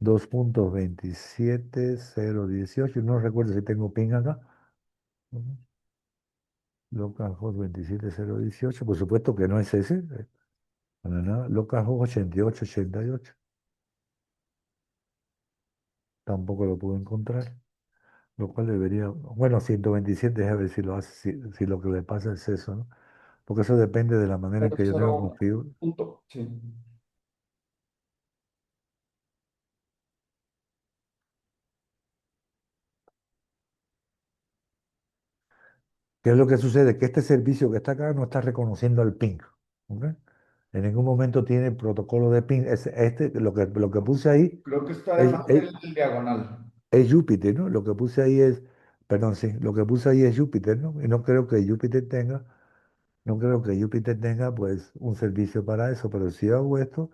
2.27018. No recuerdo si tengo ping acá. Ujú. Localhost 27018. Por supuesto que no es ese. Para nada. Localhost 8888. Tampoco lo puedo encontrar. Lo cual debería. Bueno, 127, a ver si lo hace, si lo que le pasa es eso, ¿no? Porque eso depende de la manera en Cero que yo cero tengo uno configurado. punto, sí. ¿Qué es lo que sucede? Que este servicio que está acá no está reconociendo el ping. ¿Ok? En ningún momento tiene protocolo de ping. Lo que puse ahí Creo que está es, además es, del diagonal. es Júpiter, ¿no? Lo que puse ahí es, perdón, sí, lo que puse ahí es Júpiter, ¿no? Y no creo que Júpiter tenga pues un servicio para eso, pero si hago esto,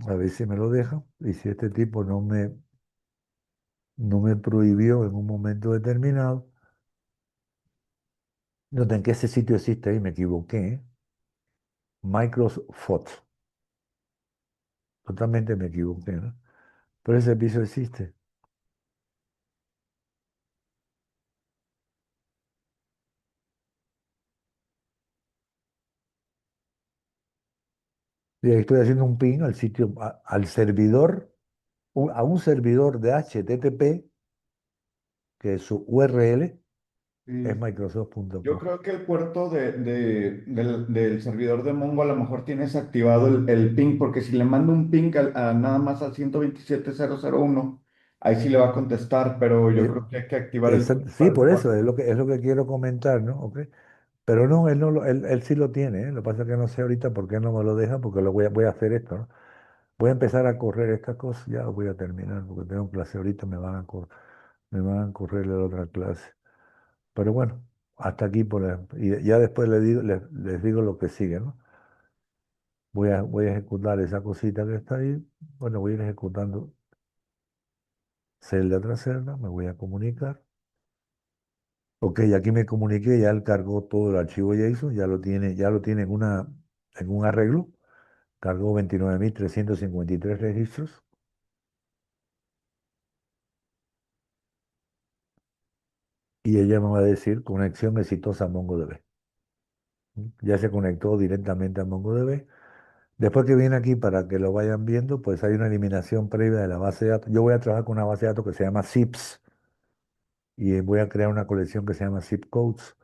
a ver si me lo deja, y si este tipo no me prohibió en un momento determinado, noten que ese sitio existe ahí, me equivoqué, ¿eh? Microsoft, totalmente me equivoqué, ¿no? Pero ese servicio existe. Y ahí estoy haciendo un ping al sitio, al servidor, a un servidor de HTTP, que su URL es Sí. Yo microsoft.com. creo que el puerto del servidor de Mongo a lo mejor tiene desactivado el ping, porque si le mando un ping nada más al 127.0.0.1, ahí sí le va a contestar, pero yo Eh, creo que hay que activar el ping Sí, para el por eso puerto. es lo que quiero comentar, ¿no? ¿Ok? Pero no, él, no él sí lo tiene, ¿eh? Lo que pasa es que no sé ahorita por qué no me lo deja, porque voy a hacer esto, ¿no? Voy a empezar a correr estas cosas, ya voy a terminar, porque tengo clase ahorita, me van a correr la otra clase. Pero bueno, hasta aquí y ya después les digo lo que sigue, ¿no? Voy a ejecutar esa cosita que está ahí. Bueno, voy a ir ejecutando celda tras celda, me voy a comunicar. Ok, aquí me comuniqué, ya él cargó todo el archivo JSON, ya lo tiene en un arreglo. Cargó 29.353 registros y ella me va a decir conexión exitosa a MongoDB. Ya se conectó directamente a MongoDB. Después que viene aquí para que lo vayan viendo, pues hay una eliminación previa de la base de datos. Yo voy a trabajar con una base de datos que se llama ZIPs y voy a crear una colección que se llama zip codes.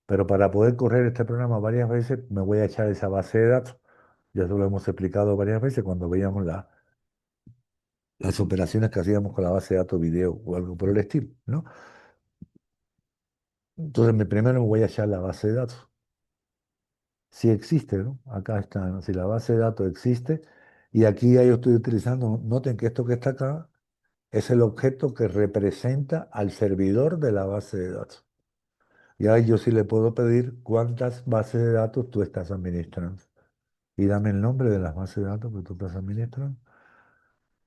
Pero para poder correr este programa varias veces, me voy a echar esa base de datos. Ya eso lo hemos explicado varias veces cuando veíamos las operaciones que hacíamos con la base de datos video o algo por el estilo, ¿no? Entonces, primero me voy a echar la base de datos. Si existe, ¿no? Acá está, ¿no? Si la base de datos existe, y aquí ya yo estoy utilizando, noten que esto que está acá es el objeto que representa al servidor de la base de datos. Y ahí yo sí le puedo pedir cuántas bases de datos tú estás administrando. Y dame el nombre de las bases de datos que tú estás administrando.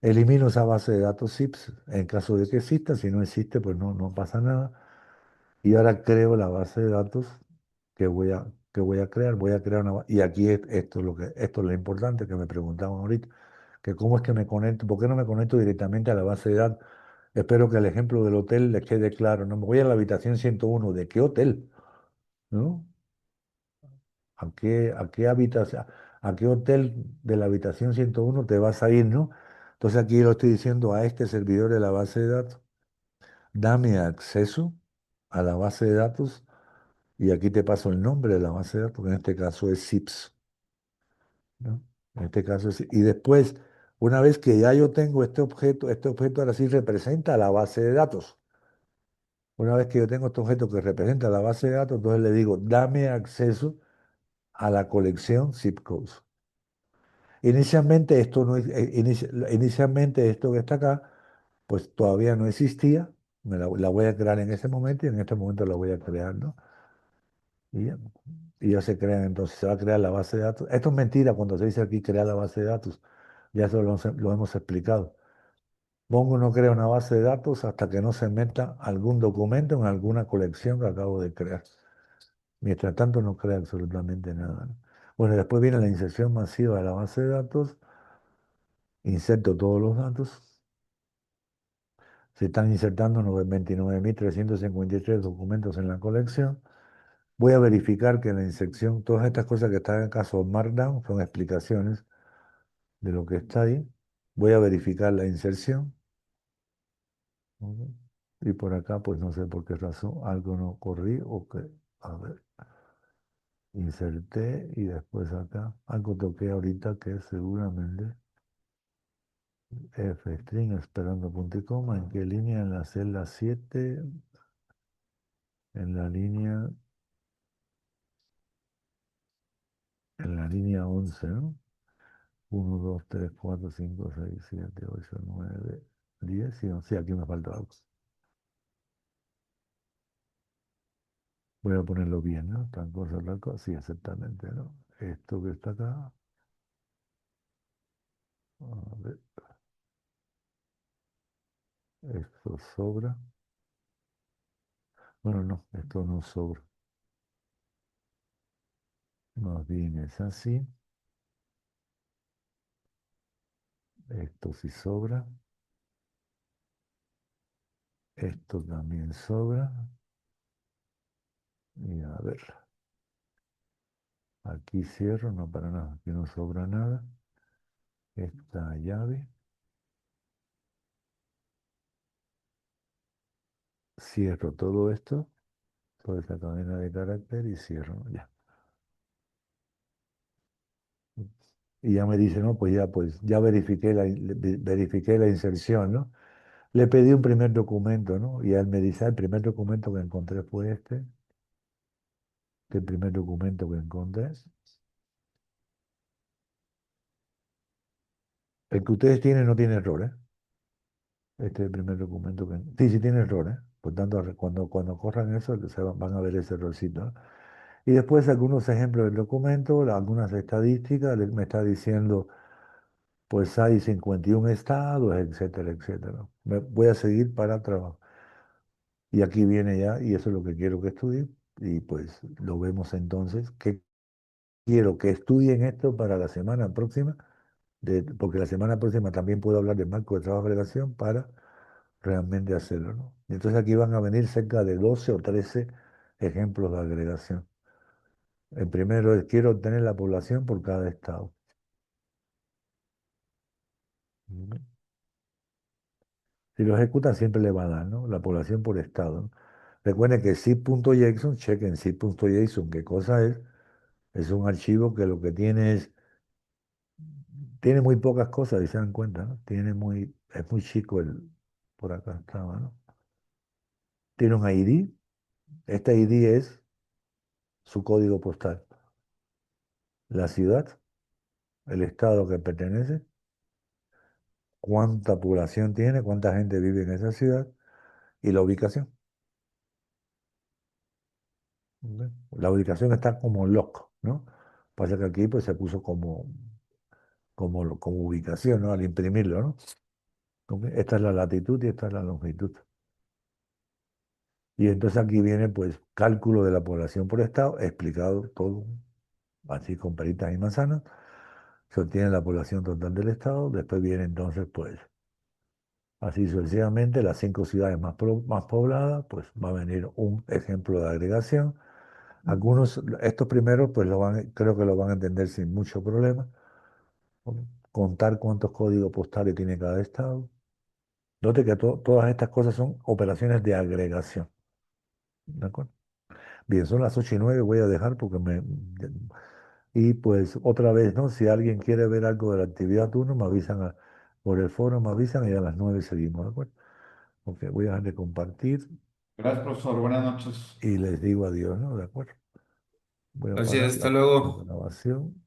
Elimino esa base de datos ZIPs en caso de que exista. Si no existe, pues no pasa nada. Y ahora creo la base de datos que voy a crear. Voy a crear y aquí esto es lo importante que me preguntaban ahorita, que cómo es que me conecto, por qué no me conecto directamente a la base de datos. Espero que el ejemplo del hotel les quede claro. No me voy a la habitación 101. ¿De qué hotel? ¿No? ¿A qué hotel de la habitación 101 te vas a ir, ¿no? Entonces aquí lo estoy diciendo a este servidor de la base de datos. Dame acceso a la base de datos y aquí te paso el nombre de la base de datos, que en este caso es ZIPS, ¿no? En este caso y después, una vez que ya yo tengo este objeto ahora sí representa la base de datos. Una vez que yo tengo este objeto que representa la base de datos, entonces le digo, dame acceso a la colección zip codes. Inicialmente esto no, inicialmente esto que está acá, pues todavía no existía. La voy a crear en ese momento y en este momento la voy a crear, ¿no? Y ya, y ya se crean, entonces se va a crear la base de datos. Esto es mentira cuando se dice aquí crear la base de datos. Ya eso lo hemos explicado. Mongo no crea una base de datos hasta que no se meta algún documento en alguna colección que acabo de crear. Mientras tanto no crea absolutamente nada, ¿no? Bueno, después viene la inserción masiva de la base de datos, inserto todos los datos, se están insertando 29.353 documentos en la colección. Voy a verificar que la inserción, todas estas cosas que están acá son Markdown, son explicaciones de lo que está ahí. Voy a verificar la inserción. ¿Ok? Y por acá, pues no sé por qué razón, algo no corrí o que, a ver, inserté y después acá, algo toqué ahorita que seguramente fstring esperando punto y coma, ¿en qué línea? En la celda 7, en la línea, en la línea 11, ¿no? 1, 2, 3, 4, 5, 6, 7, 8, 9, 10, sí, no, sí, aquí me falta algo. Voy a ponerlo bien, ¿no? Tal cosa, sí, exactamente, ¿no? Esto que está acá, a ver, esto sobra. Bueno, no, esto no sobra. Más bien es así. Esto sí sobra. Esto también sobra. Y a ver, aquí cierro, no para nada, aquí no sobra nada. Esta llave. Cierro todo esto, toda esta cadena de carácter y cierro, ya. Y ya me dice, no, pues ya verifiqué la inserción, ¿no? Le pedí un primer documento, ¿no? Y él me dice, el primer documento que encontré fue este primer documento que encontré. El que ustedes tienen no tiene error, ¿eh? Este es el primer documento que... Sí, sí tiene error, ¿eh? Por tanto, cuando corran eso, van a ver ese errorcito, ¿no? Y después algunos ejemplos del documento, algunas estadísticas, me está diciendo, pues hay 51 estados, etcétera, etcétera. Voy a seguir para trabajo. Y aquí viene ya, y eso es lo que quiero que estudien, y pues lo vemos entonces, que quiero que estudien esto para la semana próxima, porque la semana próxima también puedo hablar del marco de trabajo de agregación para realmente hacerlo, ¿no? Y entonces aquí van a venir cerca de 12 o 13 ejemplos de agregación. El primero es, quiero obtener la población por cada estado. ¿Mm? Si lo ejecutan siempre le va a dar, ¿no? La población por estado, ¿no? Recuerden que zip.json, chequen zip.json, ¿qué cosa es? Es un archivo que lo que tiene es, tiene muy pocas cosas, y se dan cuenta, ¿no? Es muy chico por acá estaba, ¿no? Tiene un ID, este ID es su código postal, la ciudad, el estado que pertenece, cuánta población tiene, cuánta gente vive en esa ciudad y la ubicación. ¿Ok? La ubicación está como lock, ¿no? Pasa que aquí pues se puso como ubicación, ¿no? Al imprimirlo, ¿no? ¿Ok? Esta es la latitud y esta es la longitud. Y entonces aquí viene pues cálculo de la población por estado, explicado todo, así con peritas y manzanas. Se obtiene la población total del estado, después viene entonces pues así sucesivamente las 5 ciudades más pobladas, pues va a venir un ejemplo de agregación. Algunos, estos primeros pues creo que lo van a entender sin mucho problema. ¿Ok? Contar cuántos códigos postales tiene cada estado. Note que todas estas cosas son operaciones de agregación. ¿De acuerdo? Bien, son las 8:09, voy a dejar porque Y pues otra vez, ¿no? Si alguien quiere ver algo de la actividad uno, me avisan por el foro, me avisan y a las 9 seguimos, ¿de acuerdo? Ok, voy a dejar de compartir Gracias, profesor. Buenas noches. y les digo adiós, ¿no? ¿De acuerdo? Voy a Gracias, parar hasta la luego. grabación.